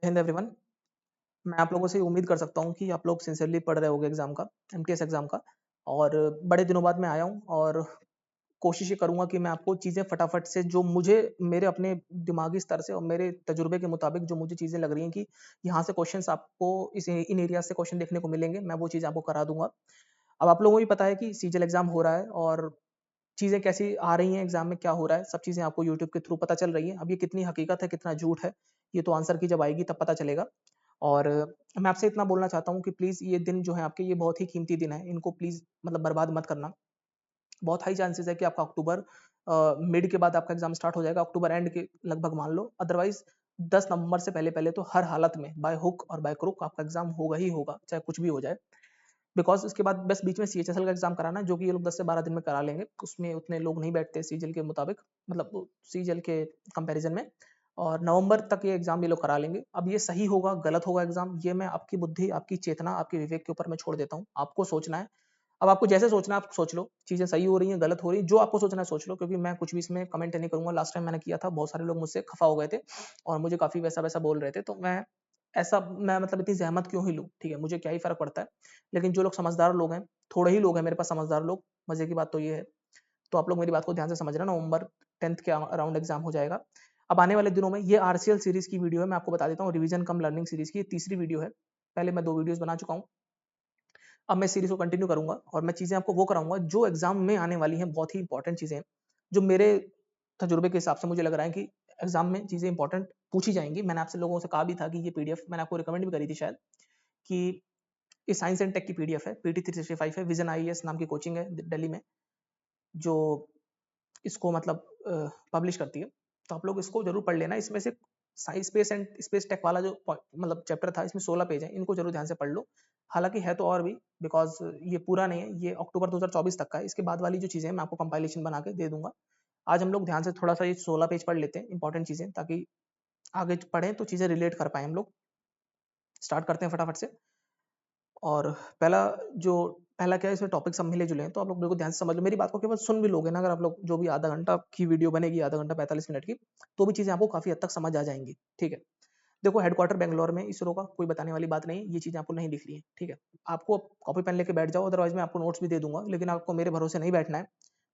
Hind everyone. मैं आप लोगों से उम्मीद कर सकता हूँ कि आप लोग सिंसियरली पढ़ रहे होंगे एग्जाम का, एमटीएस एग्जाम का। और बड़े दिनों बाद मैं आया हूँ और कोशिश ये करूंगा कि मैं आपको चीज़ें फटाफट से, जो मुझे मेरे अपने दिमागी स्तर से और मेरे तजुर्बे के मुताबिक जो मुझे चीज़ें लग रही हैं कि यहाँ से क्वेश्चंस आपको इन एरिया से क्वेश्चन देखने को मिलेंगे, मैं वो चीज़ आपको करा दूंगा। अब आप लोगों को भी पता है कि सीजीएल एग्जाम हो रहा है और चीज़ें कैसी आ रही हैं, एग्जाम में क्या हो रहा है, सब चीज़ें आपको यूट्यूब के थ्रू पता चल रही है। अब ये कितनी हकीकत है, कितना झूठ है, ये तो आंसर की जब आएगी तब पता चलेगा। और मैं आपसे इतना बोलना चाहता हूँ कि प्लीज़ ये दिन जो है आपके, ये बहुत ही कीमती दिन है, इनको प्लीज़ मतलब बर्बाद मत करना। बहुत हाई चांसेस है कि आपका अक्टूबर मिड के बाद आपका एग्जाम स्टार्ट हो जाएगा, अक्टूबर एंड के लगभग मान लो। अदरवाइज 10 नवंबर से पहले पहले तो हर हालत में बाय हुक और बाय क्रुक आपका एग्जाम होगा ही होगा, चाहे कुछ भी हो जाए। बिकॉज उसके बाद बस बीच में सीएचएसएल का एग्जाम कराना है, जो कि ये लोग 10 से 12 दिन में करा लेंगे। उसमें उतने लोग नहीं बैठते सीजीएल के मुताबिक, मतलब सीजीएल के कंपैरिजन में। और नवंबर तक ये एग्जाम ये लोग करा लेंगे। अब ये सही होगा गलत होगा एग्जाम, ये मैं आपकी बुद्धि, आपकी चेतना, आपके विवेक के ऊपर मैं छोड़ देता हूँ, आपको सोचना है। अब आपको जैसे सोचना है आप सोच लो, चीजें सही हो रही हैं गलत हो रही हैं, जो आपको सोचना है सोच लो, क्योंकि मैं कुछ भी इसमें कमेंट नहीं करूंगा। लास्ट टाइम मैंने किया था, बहुत सारे लोग मुझसे खफा हो गए थे और मुझे काफी वैसा वैसा बोल रहे थे, तो मैं मतलब इतनी जहमत क्यों ही लूं, ठीक है, मुझे क्या ही फर्क पड़ता है। लेकिन जो लोग समझदार लोग हैं, थोड़े ही लोग हैं मेरे पास समझदार लोग, मजे की बात तो ये है। तो आप लोग मेरी बात को ध्यान से समझ रहे हैं। नवंबर 10th के अराउंड एग्जाम हो जाएगा। अब आने वाले दिनों में ये आरसीएल सीरीज की वीडियो है, मैं आपको बता देता हूँ, रिवीजन कम लर्निंग सीरीज की तीसरी वीडियो है। पहले मैं 2 वीडियोस बना चुका हूँ, अब मैं सीरीज को कंटिन्यू करूंगा और मैं चीजें आपको वो कराऊंगा जो एग्जाम में आने वाली हैं, बहुत ही इंपॉर्टेंट चीजें हैं, जो मेरे तजुर्बे के हिसाब से मुझे लग रहा है कि एग्जाम में चीजें इंपॉर्टेंट पूछी जाएंगी। मैंने आपसे लोगों से कहा भी था कि ये पीडीएफ मैंने आपको रिकमेंड भी करी थी शायद, कि ये साइंस एंड टेक की पीडीएफ है, पीटी 365 है, विजन आईएएस नाम की कोचिंग है दिल्ली में, जो इसको मतलब पब्लिश करती है। तो आप लोग इसको जरूर पढ़ लेना। इसमें से science space and space tech वाला जो मतलब चैप्टर था, इसमें 16 पेज है, इनको जरूर ध्यान से पढ़ लो। हालांकि है तो और भी, बिकॉज ये पूरा नहीं है, ये अक्टूबर 2024 तक का है। इसके बाद वाली जो चीजें हैं मैं आपको कंपाइलेशन बना के दे दूंगा। आज हम लोग ध्यान से थोड़ा सा ये 16 पेज पढ़ लेते हैं, इंपॉर्टेंट चीजें, ताकि आगे पढ़ें तो चीजें रिलेट कर पाए हम लोग। स्टार्ट करते हैं फटाफट से। और जो पहला क्या है, इसमें टॉपिक सब मिले जुले हैं, तो आप लोग बिल्कुल ध्यान से समझ लो। मेरी बात को केवल सुन भी लोगे ना, अगर आप लोग, जो भी आधा घंटा की वीडियो बनेगी, आधा घंटा 45 मिनट की, तो भी चीजें आपको काफी हद तक समझ आ जाएंगी, ठीक है। देखो, हेडक्वार्टर बेंगलोर में इसरो का, कोई बताने वाली बात नहीं, ये चीजें आपको नहीं दिख रही है, ठीक है। आपको कॉपी पेन लेके बैठ जाओ, अदरवाइज मैं आपको नोट्स भी दे दूंगा, लेकिन आपको मेरे भरोसे नहीं बैठना है,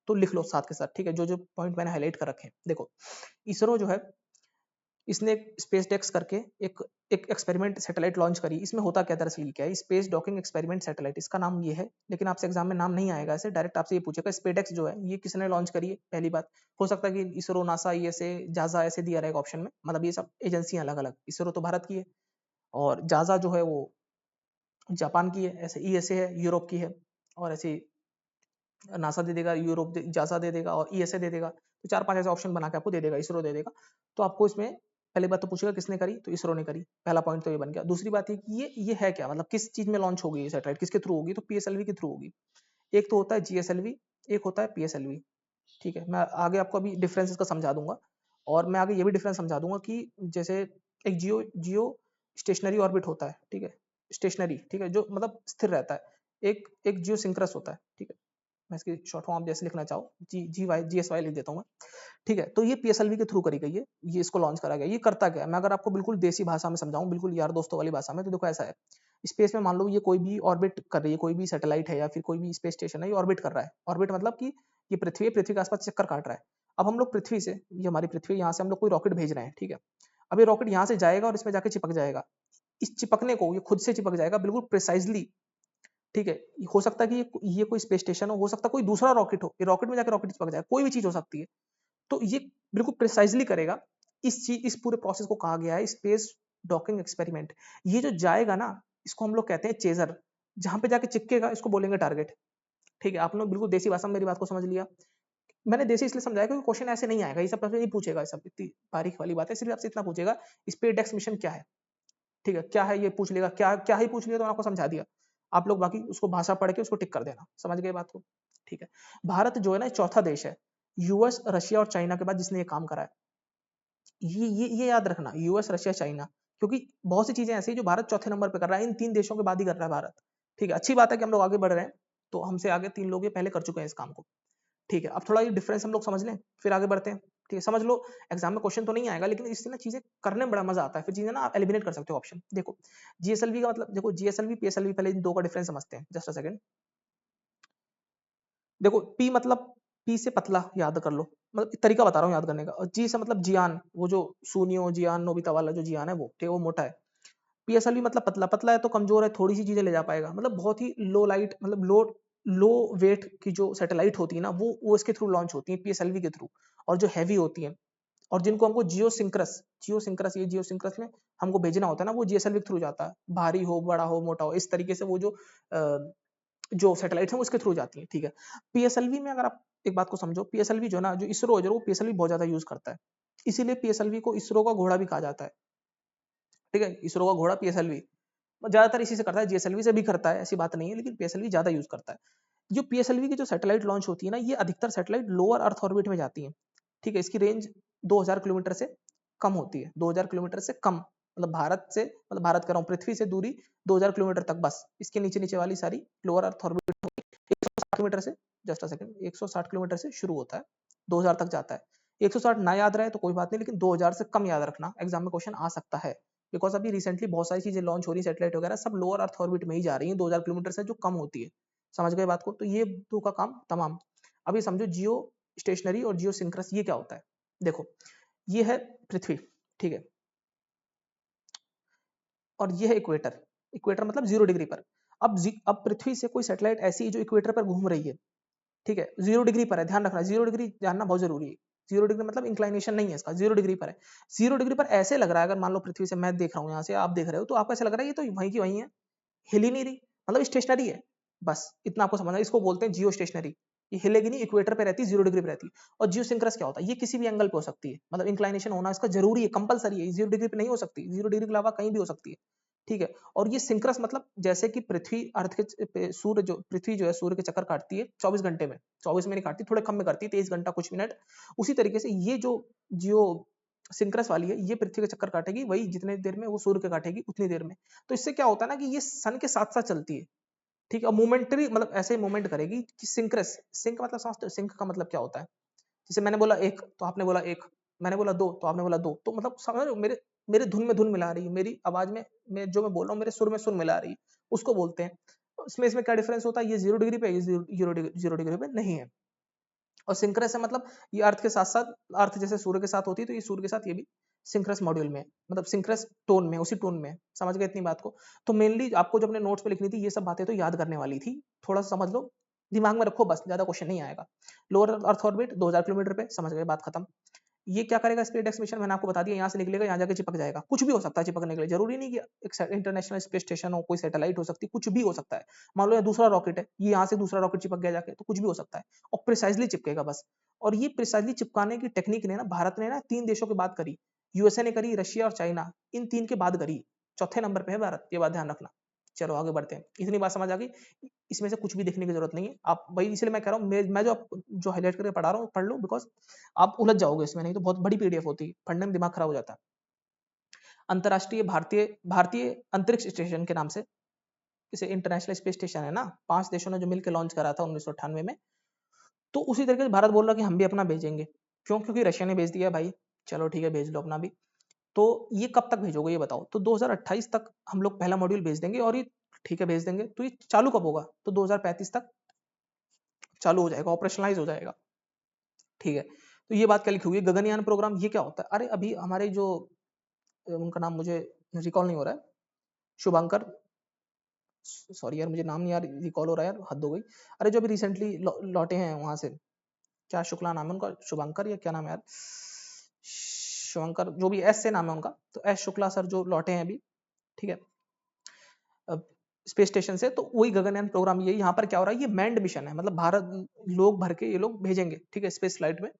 तो लिख लो साथ के साथ, ठीक है, जो जो पॉइंट मैंने हाईलाइट कर रखे हैं। देखो, इसरो जो है, इसने स्पेस डेक्स करके एक एक एक्सपेरिमेंट सैटेलाइट लॉन्च करी। इसमें होता क्या, दरअसल क्या है, स्पेस डॉकिंग एक्सपेरिमेंट सैटेलाइट, इसका नाम ये है। लेकिन आपसे एग्जाम में नाम नहीं आएगा ऐसे, डायरेक्ट आपसे ये पूछेगा स्पेडेक्स जो है ये किसने लॉन्च करी है, पहली बात। हो सकता है कि इसरो, नासा, ईएसए, जाजा ऐसे दिया रहेगा ऑप्शन में, मतलब ये सब एजेंसियां अलग अलग। इसरो तो भारत की है, और जाजा जो है वो जापान की है, ऐसे ईएसए है यूरोप की है, और ऐसे नासा दे देगा, यूरोप जासा दे देगा, और ईएसए दे देगा। तो 4-5 ऐसे ऑप्शन बना के आपको दे देगा, इसरो दे देगा। तो आपको इसमें पहली बात तो पूछेगा किसने करी, तो इसरो ने करी, पहला पॉइंट तो ये बन गया। दूसरी बात है कि ये है क्या, मतलब किस चीज में लॉन्च होगी ये सैटेलाइट, किसके थ्रू होगी, तो पीएसएलवी के थ्रू होगी। एक तो होता है जीएसएलवी, एक होता है पीएसएलवी, ठीक है। मैं आगे आपको अभी डिफरेंस इसका समझा दूंगा, और मैं आगे ये भी डिफरेंस समझा दूंगा कि जैसे एक जियो जियो स्टेशनरी ऑर्बिट होता है, ठीक है, स्टेशनरी, ठीक है, जो मतलब स्थिर रहता है। एक एक जियो सिंक्रस होता है, ठीक है। मैं इसकी शॉर्ट फॉर्म आप जैसे लिखना चाहो, जीएसवाई लिख देता हूँ मैं, ठीक है। तो ये पीएसएलवी के थ्रू करी गई है, ये इसको लॉन्च करा गया। ये करता क्या है, मैं अगर आपको बिल्कुल देसी भाषा में समझाऊं, बिल्कुल यार दोस्तों वाली भाषा में, तो देखो ऐसा है। स्पेस में मान लो ये कोई भी ऑर्बिट कर रही है, कोई भी सैटेलाइट है या फिर कोई भी स्पेस स्टेशन है, ये ऑर्बिट कर रहा है। ऑर्बिट मतलब कि ये पृथ्वी है, पृथ्वी के आसपास चक्कर काट रहा है। अब हम लोग पृथ्वी से, ये हमारी पृथ्वी, यहाँ से हम लोग कोई रॉकेट भेज रहे हैं, ठीक है। अब ये रॉकेट यहाँ से जाएगा और इसमें जाके चिपक जाएगा। इस चिपकने को, ये खुद से चिपक जाएगा बिल्कुल प्रिसाइजली, ठीक है। हो सकता है कि ये कोई स्पेस स्टेशन हो सकता है कोई दूसरा रॉकेट हो, ये रॉकेट में जाकर रॉकेट चिपक जाए, कोई भी चीज हो सकती है। तो ये बिल्कुल प्रिसाइजली करेगा। इस पूरे प्रोसेस को कहा गया है स्पेस डॉकिंग एक्सपेरिमेंट। ये जो जाएगा ना, इसको हम लोग कहते हैं चेजर। जहां पे जाके चिपकेगा इसको बोलेंगे टारगेट, ठीक है। आपने बिल्कुल देसी भाषा में मेरी बात को समझ लिया। मैंने देसी इसलिए समझाया क्योंकि क्वेश्चन ऐसे नहीं आएगा, ये सब नहीं पूछेगा, ये सब इतनी बारीक वाली बात है, सिर्फ आपसे इतना पूछेगा स्पेस डेक्स मिशन क्या है, ठीक है, क्या है ये पूछ लेगा, क्या क्या ही पूछ लिया तो आपको समझा दिया। आप लोग बाकी उसको भाषा पढ़ के उसको टिक कर देना, समझ गए बात को, ठीक है। भारत जो है ना, चौथा देश है यूएस, रशिया और चाइना के बाद जिसने ये काम करा है। ये याद रखना, यूएस, रशिया, चाइना, क्योंकि बहुत सी चीजें ऐसी हैं जो भारत चौथे नंबर पे कर रहा है, इन 3 देशों के बाद ही कर रहा है भारत, ठीक है। अच्छी बात है कि हम लोग आगे बढ़ रहे हैं, तो हमसे आगे 3 लोग ये पहले कर चुके हैं इस काम को, ठीक है। अब थोड़ा ये डिफरेंस हम लोग समझ लें, फिर आगे बढ़ते हैं, ठीक है, समझ लो एग्जाम में क्वेश्चन तो नहीं आएगा, लेकिन इससे ना चीजें करने में बड़ा मजा आता है, फिर चीजें ना आप एलिमिनेट कर सकते हो ऑप्शन। देखो जीएसएलवी का मतलब, देखो जीएसएलवी पीएसएलवी, पहले इन दो का डिफरेंस समझते हैं, जस्ट अ सेकंड। देखो पी मतलब पी से पतला, याद कर लो, मतलब तरीका बता रहा हूँ याद करने का। और जी से मतलब जियान, वो जो सूनियो जियान नोबिता वाला जो जियान है वो, ठीक है, वो मोटा है। पीएसएलवी मतलब पतला, पतला है तो कमजोर है, थोड़ी सी चीजें ले जा पाएगा, मतलब बहुत ही लो लाइट, मतलब लो वेट की जो सैटेलाइट होती है ना, वो इसके थ्रू लॉन्च होती है, पीएसएलवी के थ्रू। और जो हैवी होती है, और जिनको हमको जियोसिंक्रस ये जियोसिंक्रस में हमको भेजना होता है ना, वो जीएसएलवी के थ्रू जाता है, भारी हो बड़ा हो मोटा हो, इस तरीके से वो जो सैटेलाइट है वो इसके थ्रू जाती है, ठीक है। पीएसएलवी में अगर आप एक बात को समझो, पीएसएलवी जो ना, जो इसरो है, जो वो पीएसएलवी बहुत ज्यादा यूज करता है, इसीलिए पीएसएलवी को इसरो का घोड़ा भी कहा जाता है, ठीक है। इसरो का घोड़ा पीएसएलवी ज्यादातर इसी से करता है, जीएसएलवी से भी करता है, ऐसी बात नहीं है, लेकिन पीएसएलवी ज्यादा यूज करता है। जो पीएसएलवी की जो सैटेलाइट लॉन्च होती है ना, ये अधिकतर सैटेलाइट लोअर अर्थ ऑर्बिट में जाती है, ठीक है। इसकी रेंज 2000 किलोमीटर से कम होती है, 2000 किलोमीटर से कम, मतलब भारत से, मतलब भारत कर रहा हूँ, पृथ्वी से दूरी 2000 किलोमीटर तक बस, इसके नीचे नीचे वाली सारी लोअर अर्थ ऑर्बिट। 160 किलोमीटर से, जस्ट अ सेकंड, 160 किलोमीटर से शुरू होता है, 2000 तक जाता है। 160 ना याद रहे तो कोई बात नहीं, लेकिन 2000 से कम याद रखना, एग्जाम में क्वेश्चन आ सकता है, बिकॉज अभी रिसेंटली बहुत सारी चीजें लॉन्च हो रही है, सैटेलाइट वगैरह सब लोअर अर्थ ऑर्बिट में ही जा रही है, 2000 किलोमीटर से जो कम होती है, समझ गए बात को। तो ये दो का काम तमाम। अभी समझो जियो स्टेशनरी और जियो सिंक्रस ये क्या होता है। देखो ये है पृथ्वी, ठीक है, और ये है इक्वेटर। इक्वेटर मतलब 0 डिग्री पर। अब पृथ्वी से कोई सैटेलाइट ऐसी है जो इक्वेटर पर घूम रही है, ठीक है, 0 डिग्री पर है, ध्यान रखना, 0 डिग्री जानना बहुत जरूरी है। 0 डिग्री मतलब इंक्लाइनेशन नहीं है इसका, 0 डिग्री पर है। 0 डिग्री पर ऐसे लग रहा है, अगर मान लो पृथ्वी से मैं देख रहा हूँ, यहाँ से आप देख रहे हो, तो आपको ऐसा लग रहा है ये तो वहीं की वहीं है, हिल ही नहीं रही, मतलब स्टेशनरी है, बस इतना आपको समझना है। इसको बोलते हैं जियो स्टेशनरी। ये हिलेगी नहीं, इक्वेटर पे रहती है, 0 डिग्री पे रहती है। और जियो सिंक्रस क्या होता है, ये किसी भी एंगल पे हो सकती है, मतलब इंक्लाइनेशन होना इसका जरूरी है, कंपलसरी है, 0 डिग्री पे नहीं हो सकती, 0 डिग्री के अलावा कहीं भी हो सकती है, ठीक है। और ये सिंक्रस मतलब जैसे कि पृथ्वी अर्थ के सूर्य जो पृथ्वी जो है सूर्य के चक्कर काटती है 24 घंटे में, 24 में नहीं काटती, थोड़े कम में करती है, 23 घंटा कुछ मिनट, उसी तरीके से ये जो जियो सिंक्रस वाली है, ये पृथ्वी के चक्कर काटेगी, वही जितने देर में वो सूर्य के काटेगी उतनी देर में। तो इससे क्या होता है ना कि ये सन के साथ साथ चलती है, ठीक है, और मोमेंटरी मतलब ऐसे मूवमेंट करेगी कि सिंक्रस, सिंक मतलब समझते हो, सिंक का मतलब क्या होता है, जैसे मैंने बोला एक तो आपने बोला एक, मैंने बोला दो तो आपने बोला दो, तो मतलब समझ रहे हो, मेरे मेरे धुन में धुन मिला रही है, मेरी आवाज में मैं जो मैं बोल रहा हूँ मेरे सुर में सुर मिला रही है, उसको बोलते हैं। इसमें क्या डिफरेंस होता है, ये 0 डिग्री पे, ये 0 डिग्री पे नहीं है। और सिंक्रस है मतलब ये अर्थ के साथ साथ, अर्थ जैसे सूर्य के साथ होती है, तो ये सूर्य के साथ ये भी सिंक्रस मॉड्यूल में, मतलब सिंक्रस टोन में, उसी टोन में, समझ गए इतनी बात को। तो मेनली आपको जो अपने नोट्स पे लिखनी थी, ये सब बातें तो याद करने वाली थी, थोड़ा सा समझ लो, दिमाग में रखो बस, ज्यादा क्वेश्चन नहीं आएगा। लोअर अर्थ ऑर्बिट 2000 किलोमीटर पे, समझ गए, बात खत्म। ये क्या करेगा स्पेसडेक्स मिशन, मैंने आपको बता दिया, यहाँ से निकलेगा यहाँ जाके चिपक जाएगा, कुछ भी हो सकता है चिपकने के लिए, जरूरी नहीं कि एक इंटरनेशनल स्पेस स्टेशन हो, कोई सैटेलाइट हो सकती है, कुछ भी हो सकता है। मान लो ये दूसरा रॉकेट है, ये यहाँ से दूसरा रॉकेट चिपक गया जाके, तो कुछ भी हो सकता है, और प्रिसाइजली चिपकेगा बस। और ये प्रिसाइजली चिपकाने की टेक्निक ने ना, भारत ने ना 3 देशों की बात करी, यूएसए ने करी, रशिया और चाइना, इन 3 के बाद करी, चौथे नंबर पे है भारत, ये बात ध्यान रखना। चलो आगे बढ़ते हैं, इतनी बात समझ आ गई, इसमें से कुछ भी देखने की जरूरत नहीं है, आप वही, इसलिए मैं कह रहा हूँ, मैं जो हाईलाइट करके पढ़ा रहा हूँ पढ़ लो, बिकॉज आप उलझ जाओगे इसमें, नहीं तो बहुत बड़ी पीडीएफ होती है, पढ़ने में दिमाग खराब हो जाता है। अंतरराष्ट्रीय भारतीय भारतीय अंतरिक्ष स्टेशन के नाम से, इसे इंटरनेशनल स्पेस स्टेशन है ना, 5 देशों ने जो मिलकर लॉन्च करा था 1998 में, तो उसी तरीके से भारत बोल रहा कि हम भी अपना भेजेंगे। क्यों? क्योंकि रशिया ने भेज दिया भाई, चलो ठीक है भेज लो अपना भी। तो ये कब तक भेजोगे ये बताओ, तो 2028 तक हम लोग पहला मॉड्यूल भेज देंगे, और ये ठीक है भेज देंगे, तो ये चालू कब होगा, तो 2035 तक चालू हो जाएगा, ऑपरेशनलाइज हो जाएगा, ठीक है। तो ये बात क्या लिखी हुई है, गगनयान प्रोग्राम ये क्या होता है, अरे अभी हमारे जो उनका नाम मुझे रिकॉल नहीं हो रहा है, शुभंकर, सॉरी यार मुझे नाम नहीं यार रिकॉल हो रहा है यार, हद हो गई। अरे जो अभी रिसेंटली लौटे हैं वहां से, क्या शुक्ला नाम है उनका, शुभंकर या क्या नाम है यार, शुभंकर, जो भी एस से नाम है उनका, तो एस शुक्ला सर जो लौटे हैं अभी, ठीक है, स्पेस स्टेशन से, तो वही गगनयान प्रोग्राम, ये यहाँ पर क्या हो रहा है, ये मैंड मिशन है, मतलब भारत लोग भर के ये लोग भेजेंगे, ठीक है, स्पेस फ्लाइट में,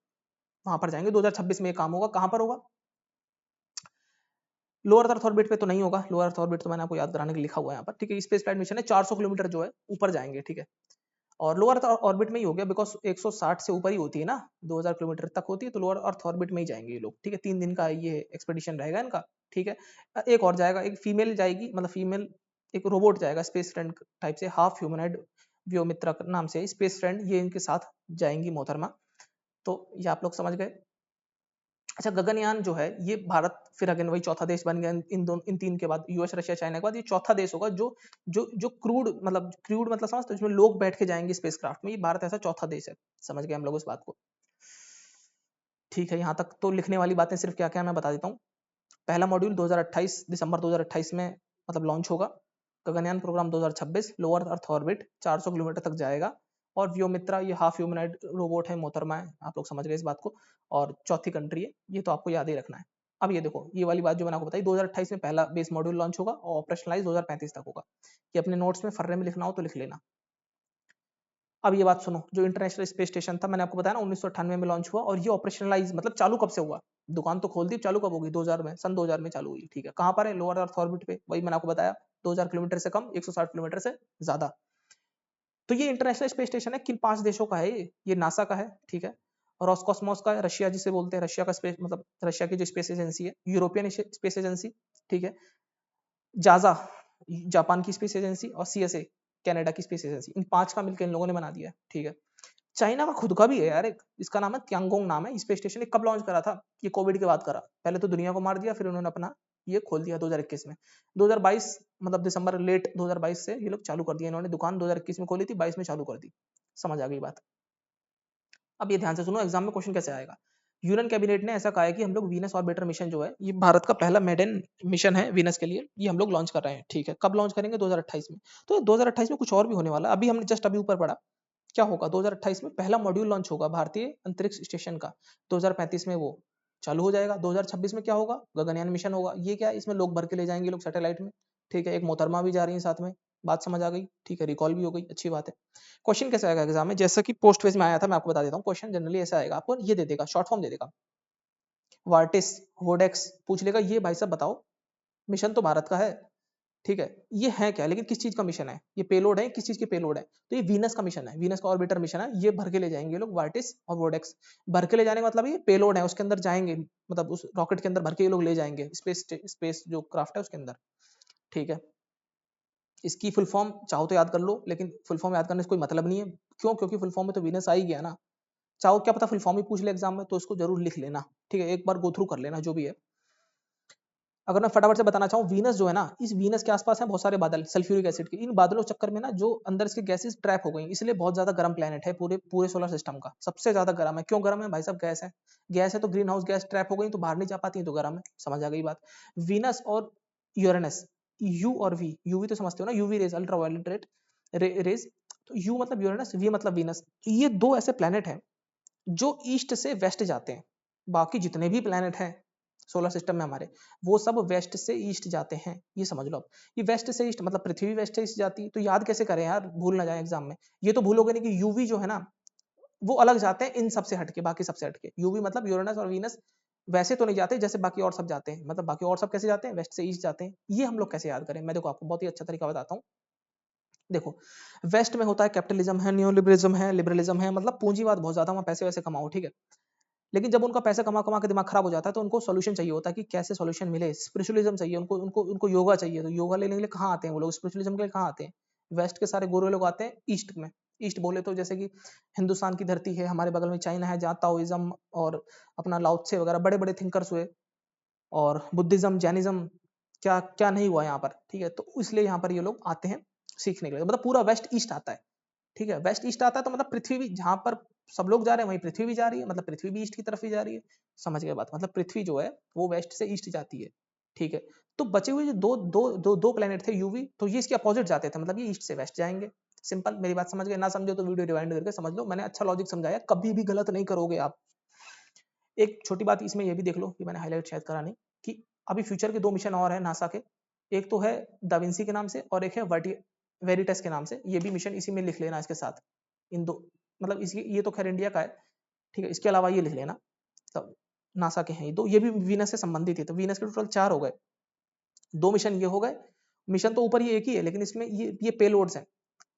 वहां पर जाएंगे, 2026 में ये काम होगा, कहां पर होगा, लोअर अर्थ ऑर्बिट पे तो नहीं होगा, लोअर अर्थ ऑर्बिट तो मैंने आपको याद कराने के लिए लिखा हुआ है यहाँ पर, ठीक है, स्पेस फ्लाइट मिशन है, 400 किलोमीटर जो है ऊपर जाएंगे, ठीक है, और लोअर अर्थ ऑर्बिट में ही हो गया, बिकॉज 160 से ऊपर ही होती है ना, 2000 किलोमीटर तक होती है, तो लोअर अर्थ ऑर्बिट में ही जाएंगे ये लोग, ठीक है, 3 दिन का ये एक्सपेडिशन रहेगा इनका, ठीक है। एक और जाएगा, एक फीमेल जाएगी, मतलब फीमेल एक रोबोट जाएगा स्पेस फ्रेंड टाइप से, हाफ ह्यूमनॉइड व्योमित्रा नाम से स्पेस फ्रेंड, ये इनके साथ जाएंगी मोहतरमा। तो ये आप लोग समझ गए। अच्छा, गगनयान जो है ये भारत फिर अगेन वही चौथा देश बन गया इन तीन के बाद, यूएस रशिया चाइना के बाद ये चौथा देश होगा जो जो क्रूड मतलब समझते हो, जिसमें लोग बैठ के जाएंगे स्पेसक्राफ्ट में, ये भारत ऐसा चौथा देश है। समझ गए हम लोग इस बात को? ठीक है, यहाँ तक तो लिखने वाली बातें सिर्फ क्या क्या मैं बता देता हूँ। पहला मॉड्यूल 2028 दिसंबर 2028 में मतलब लॉन्च होगा। Gaganyaan programme 2026 lower earth orbit 400 kilometre तक जाएगा। और व्योमित्रा ये हाफ ह्यूमनॉइड रोबोट है, मोहतरमा है, आप लोग समझ गए इस बात को। और चौथी कंट्री है, ये तो आपको याद ही रखना है। अब ये देखो, ये वाली बात जो मैंने आपको बताई, 2028 में पहला बेस मॉड्यूल लॉन्च होगा और ऑपरेशनलाइज 2035 तक होगा। ये अपने नोट्स में फर्रे में लिखना हो तो लिख लेना। अब ये बात सुनो, जो इंटरनेशनल स्पेस स्टेशन था मैंने आपको बताया ना 1998 में लॉन्च हुआ, और ये ऑपरेशनलाइज मतलब चालू कब से हुआ? दुकान तो खोल दी, चालू कब होगी? 2000 में, सन 2000 में चालू हुई। ठीक है, कहाँ पर है? लोअर अर्थ ऑर्बिट पे, वही मैंने आपको बताया 2000 किलोमीटर से कम, 160 किलोमीटर से ज्यादा। तो ये इंटरनेशनल स्पेस स्टेशन है, किन 5 देशों का है ये नासा का है, ठीक है, रॉसकॉस्मोस का है, रशिया जिसे बोलते हैं, रशिया का स्पेस मतलब रशिया की जो स्पेस एजेंसी है, यूरोपियन स्पेस एजेंसी, ठीक है, जाजा जापान की स्पेस एजेंसी, और सीएसए कनाडा की स्पेस एजेंसी, इन 5 का मिलकर इन लोगों ने बना दिया है। ठीक है, चाइना का खुद का भी है यार एक, इसका नाम है त्यांगोंग, नाम है स्पेस स्टेशन। ये कब लॉन्च करा था? ये कोविड के बाद करा। पहले तो दुनिया को मार दिया, फिर उन्होंने अपना ये खोल दिया 2021 में। 2022 मतलब दिसंबर लेट 2022 से ये लोग चालू कर दिया इन्होंने, दुकान 2021 में खोली थी, 22 में चालू कर दी। समझ आ गई बात? अब ये ध्यान से सुनो, एग्जाम में क्वेश्चन कैसे आएगा। यूएन कैबिनेट ने ऐसा कहा है कि हम लोग वीनस ऑर्बिटर मिशन जो है, ये भारत का पहला मेडन मिशन है वीनस के लिए, ये हम लोग लॉन्च कर रहे हैं। ठीक है, कब लॉन्च करेंगे? 2028 में। तो 2028 में कुछ और भी होने वाला है, अभी हमने जस्ट अभी ऊपर पढ़ा। क्या होगा? 2028 में पहला मॉड्यूल लॉन्च होगा भारतीय अंतरिक्ष स्टेशन का, 2035 में वो चालू हो जाएगा। 2026 में क्या होगा? गगनयान मिशन होगा। ये क्या है? इसमें लोग भर के ले जाएंगे लोग सैटेलाइट में। ठीक है, एक मोहतरमा भी जा रही है साथ में। बात समझ आ गई? ठीक है, रिकॉल भी हो गई, अच्छी बात है। क्वेश्चन कैसे आएगा एग्जाम में? जैसा कि पोस्ट फेज में आया था, मैं आपको बता देता हूँ। क्वेश्चन जनरली ऐसा आएगा, आपको ये दे देगा, शॉर्ट फॉर्म दे देगा, वार्टिस वोडेक्स पूछ लेगा, ये भाई साहब बताओ, मिशन तो भारत का है, ठीक है, ये है क्या, लेकिन किस चीज का मिशन है? ये पेलोड है, किस चीज की पेलोड है? तो ये वीनस का मिशन है, वीनस का ऑर्बिटर मिशन है। ये भर के ले जाएंगे लोग, वार्टिस और वोडेक्स। भर के ले जाने का मतलब ये पेलोड है, उसके अंदर जाएंगे, मतलब उस रॉकेट के अंदर भर के ये लोग ले जाएंगे, स्पेस जो क्राफ्ट है उसके अंदर। ठीक है, इसकी फुल फॉर्म चाहो तो याद कर लो, लेकिन फुल फॉर्म याद करने से कोई मतलब नहीं है। क्यों? क्योंकि फुल फॉर्म में तो वीनस आ ही गया ना। चाहो क्या पता फुल फॉर्म ही पूछ ले एग्जाम में, तो इसको जरूर लिख लेना। ठीक है, एक बार गो थ्रू कर लेना जो भी है। अगर मैं फटाफट से बताना चाहूँ, वीनस जो है ना, इस वीनस के आसपास है बहुत सारे बादल सल्फ्यूरिक एसिड के। इन बादलों के चक्कर में ना जो अंदर इसके गैसेस ट्रैप हो गई, इसलिए बहुत ज्यादा गर्म प्लेनेट है, पूरे पूरे सोलर सिस्टम का सबसे ज्यादा गर्म है। क्यों गर्म है भाई साहब? गैस है, गैस है तो ग्रीन हाउस गैस ट्रैप हो गई तो बाहर नहीं जा पाती है, तो गर्म है। समझ आ गई बात? वीनस और यूरेनस, यू और वी, यूवी तो समझते हो ना, UV rays, ultra violet rays. तो यू मतलब यूरेनस, वी मतलब वीनस। ये दो ऐसे प्लेनेट हैं जो ईस्ट से वेस्ट जाते हैं। बाकी जितने भी प्लेनेट हैं सोलर सिस्टम में हमारे, वो सब वेस्ट से ईस्ट जाते हैं, ये समझ लो। ये वेस्ट से ईस्ट मतलब पृथ्वी वेस्ट से ईस्ट जाती है, तो याद कैसे करें यार, भूल ना जाए एग्जाम में। ये तो भूलोगे नहीं कि यूवी जो है ना, वो अलग जाते हैं इन सबसे हटके, बाकी सबसे हटके। यूवी मतलब यूरेनस और वीनस वैसे तो नहीं जाते जैसे बाकी और सब जाते हैं, मतलब बाकी और सब कैसे जाते हैं? वेस्ट से ईस्ट जाते हैं। ये हम लोग कैसे याद करें? मैं देखो आपको बहुत ही अच्छा तरीका बताता हूँ। देखो, वेस्ट में होता है कैपिटलिज्म है, न्यू लिबरलिज्म है, लिबरलिज्म है, मतलब पूंजीवाद बहुत ज्यादा, वहाँ पैसे वैसे कमाओ। ठीक है, लेकिन जब उनका पैसा कमा कमा के दिमाग खराब हो जाता है, तो उनको सॉल्यूशन चाहिए होता है कि कैसे सॉल्यूशन मिले। स्पिरिचुअलिज्म चाहिए उनको, उनको योगा चाहिए। तो योगा लेने के लिए कहाँ आते हैं वो लोग? स्पिरिचुअलिज्म के लिए कहाँ आते हैं? वेस्ट के सारे गोरे लोग आते हैं ईस्ट में। ईस्ट बोले तो जैसे कि हिंदुस्तान की धरती है, हमारे बगल में चाइना है, जहाँ ताओइज्म और अपना लाओत्से वगैरह बड़े बड़े थिंकर्स हुए, और बुद्धिज्म, जैनिज्म, क्या क्या नहीं हुआ यहाँ पर। ठीक है, तो इसलिए यहाँ पर ये लोग आते हैं सीखने के लिए, मतलब पूरा वेस्ट ईस्ट आता है। ठीक है, वेस्ट ईस्ट आता है तो मतलब पृथ्वी भी, जहां पर सब लोग जा रहे हैं वहीं पृथ्वी भी जा रही है, मतलब पृथ्वी भी ईस्ट की तरफ ही जा रही है। समझ गए बात? मतलब पृथ्वी जो है वो वेस्ट से ईस्ट जाती है। ठीक है, तो बचे हुए जो दो प्लेनेट थे यूवी, तो ये इसके अपोजिट जाते थे, मतलब ये ईस्ट से वेस्ट जाएंगे। सिंपल, मेरी बात समझ गए? ना समझो तो वीडियो रिवाइंड करके समझ लो, मैंने अच्छा लॉजिक समझाया, कभी भी गलत नहीं करोगे आप। एक छोटी बात इसमें ये भी देख लो कि मैंने हाईलाइट शायद करा नहीं, कि अभी फ्यूचर के 2 मिशन और हैं नासा के। एक तो है दाविंसी के नाम से, और एक है वेरिटस के नाम से। ये भी मिशन इसी में लिख लेना इसके साथ। इन दो मतलब इसकी, ये तो खैर इंडिया का है। ठीक है, इसके अलावा ये लिख लेना, तब नासा के हैं ये दो, ये भी वीनस से संबंधित है। तो वीनस के टोटल 4 हो गए, 2 मिशन ये हो गए। मिशन तो ऊपर ये एक ही है, लेकिन इसमें ये पेलोड्स हैं,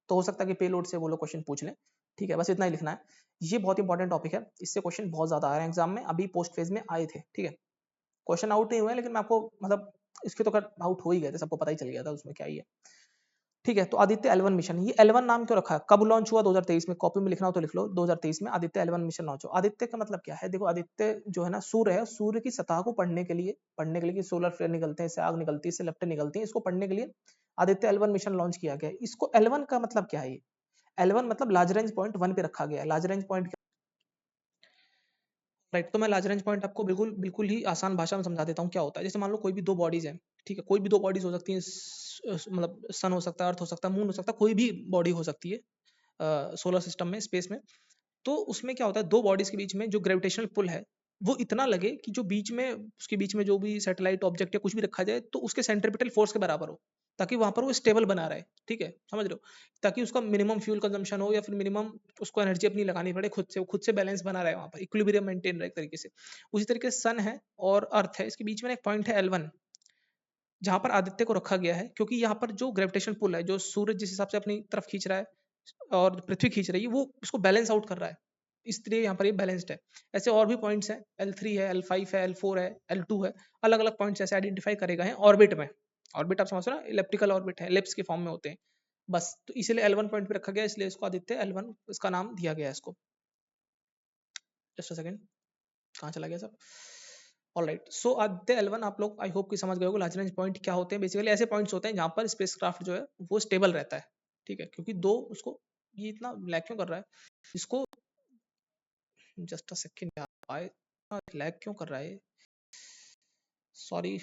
तो हो सकता है कि पेलोड से वो लोग क्वेश्चन पूछ लें। ठीक है, बस इतना ही लिखना है। ये बहुत इंपॉर्टेंट टॉपिक है, इससे क्वेश्चन बहुत ज्यादा आ रहे हैं एग्जाम में, अभी पोस्ट फेज में आए थे। ठीक है, क्वेश्चन आउट नहीं हुए, लेकिन मैं आपको मतलब इसके तो आउट हो ही गए थे, सबको पता ही चल गया था उसमें क्या ही है। ठीक है। तो आदित्य L1 मिशन, ये L1 नाम क्यों रखा है, कब लॉन्च हुआ, 2023 में, कॉपी में लिखना हो तो लिख लो, 2023 में आदित्य L1 मिशन लॉन्च हुआ। आदित्य का मतलब क्या है, देखो आदित्य जो है ना सूर्य है, सूर्य की सतह को पढ़ने के लिए सोलर फ्लेयर निकलते हैं, इससे आग निकलती है, इससे लेप्टे निकलती है, इसको पढ़ने के लिए आदित्य L1 मिशन लॉन्च किया गया है। इसको L1 का मतलब क्या है, ये L1 मतलब लार्ज रेंज पॉइंट 1 पे रखा गया है। लार्ज रेंज पॉइंट, राइट, तो मैं लार्ज रेंज पॉइंट आपको बिल्कुल बिल्कुल ही आसान भाषा में समझा देता हूँ क्या होता है। जैसे मान लो कोई भी दो बॉडीज हैं, ठीक है, कोई भी दो बॉडीज हो सकती हैं, मतलब सन हो सकता है, अर्थ हो सकता है, मून हो सकता है, कोई भी बॉडी हो सकती है सोलर सिस्टम में, स्पेस में। तो उसमें क्या होता है, दो बॉडीज के बीच में जो ग्रेविटेशनल पुल है वो इतना लगे कि जो बीच में, उसके बीच में जो भी सैटेलाइट ऑब्जेक्ट या कुछ भी रखा जाए तो उसके सेंट्रीपिटल फोर्स के बराबर हो, ताकि वहां पर वो स्टेबल बना रहे। ठीक है, समझ रहे हो, ताकि उसका मिनिमम फ्यूल कंजम्पशन हो या फिर मिनिमम उसको एनर्जी अपनी लगानी पड़े खुद से, वो खुद से बैलेंस बना रहे, वहां पर इक्विलिब्रियम मेंटेन रहे एक तरीके से। उसी तरीके से सन है और अर्थ है, इसके बीच में एक पॉइंट है L1, जहां पर आदित्य को रखा गया है, क्योंकि यहाँ पर जो ग्रेविटेशन पुल है, जो सूरज जिस हिसाब से अपनी तरफ खींच रहा है और पृथ्वी खींच रही है, वो उसको बैलेंस आउट कर रहा है, इसलिए यहाँ पर ये बैलेंस्ड है। ऐसे और भी पॉइंट्स हैं, L3 है, L5 है, L4 है, L2 है, अलग अलग पॉइंट्स ऐसे आइडेंटिफाई करे गए हैं ऑर्बिट में। ऑर्बिट आप समझ रहे हो ना, इलेप्टिकल ऑर्बिट है, एलिप्स के फॉर्म में होते हैं। बस तो इसीलिए L1 पॉइंट पे रखा गया, इसलिए इसको आदित्य L1 इसका नाम दिया गया है इसको। जस्ट अ सेकंड, कहाँ चला गया सब। ऑलराइट, सो आदित्य L1 आप लोग आई होप कि समझ गए होगे लार्ज रेंज पॉइंट क्या होते हैं। बेसिकली ऐसे पॉइंट्स होते हैं जहां पर स्पेसक्राफ्ट जो है वो स्टेबल रहता है। ठीक है, क्योंकि दो उसको, ये इतना लैग क्यों कर रहा है इसको, जस्ट अ सेकंड यार, लैग क्यों कर रहा है, सॉरी,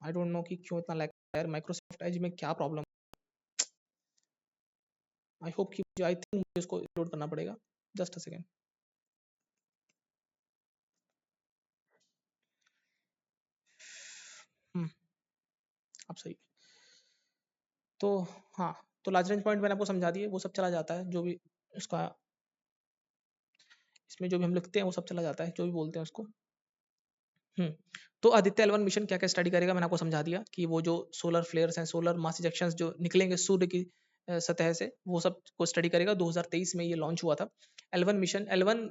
आई डोंट नो कि क्यों इतना लैग कर रहा है यार, माइक्रोसॉफ्ट एज में क्या प्रॉब्लम। आई होप कि मुझे, आई थिंक मुझे इसको लोड करना पड़ेगा, जस्ट अ सेकंड। अब सही। तो हाँ, तो लार्ज रेंज पॉइंट मैंने आपको समझा दिए, वो सब चला जाता है, जो भी उसका इसमें जो भी हम लिखते हैं वो सब चला जाता है, जो भी बोलते हैं उसको। हम्म, तो आदित्य L1 मिशन क्या क्या स्टडी करेगा, मैंने आपको समझा दिया कि वो जो सोलर फ्लेयर्स हैं, सोलर मास इजेक्शंस जो निकलेंगे सूर्य की सतह से, वो सब को स्टडी करेगा। 2023 में ये लॉन्च हुआ था L1 मिशन। L1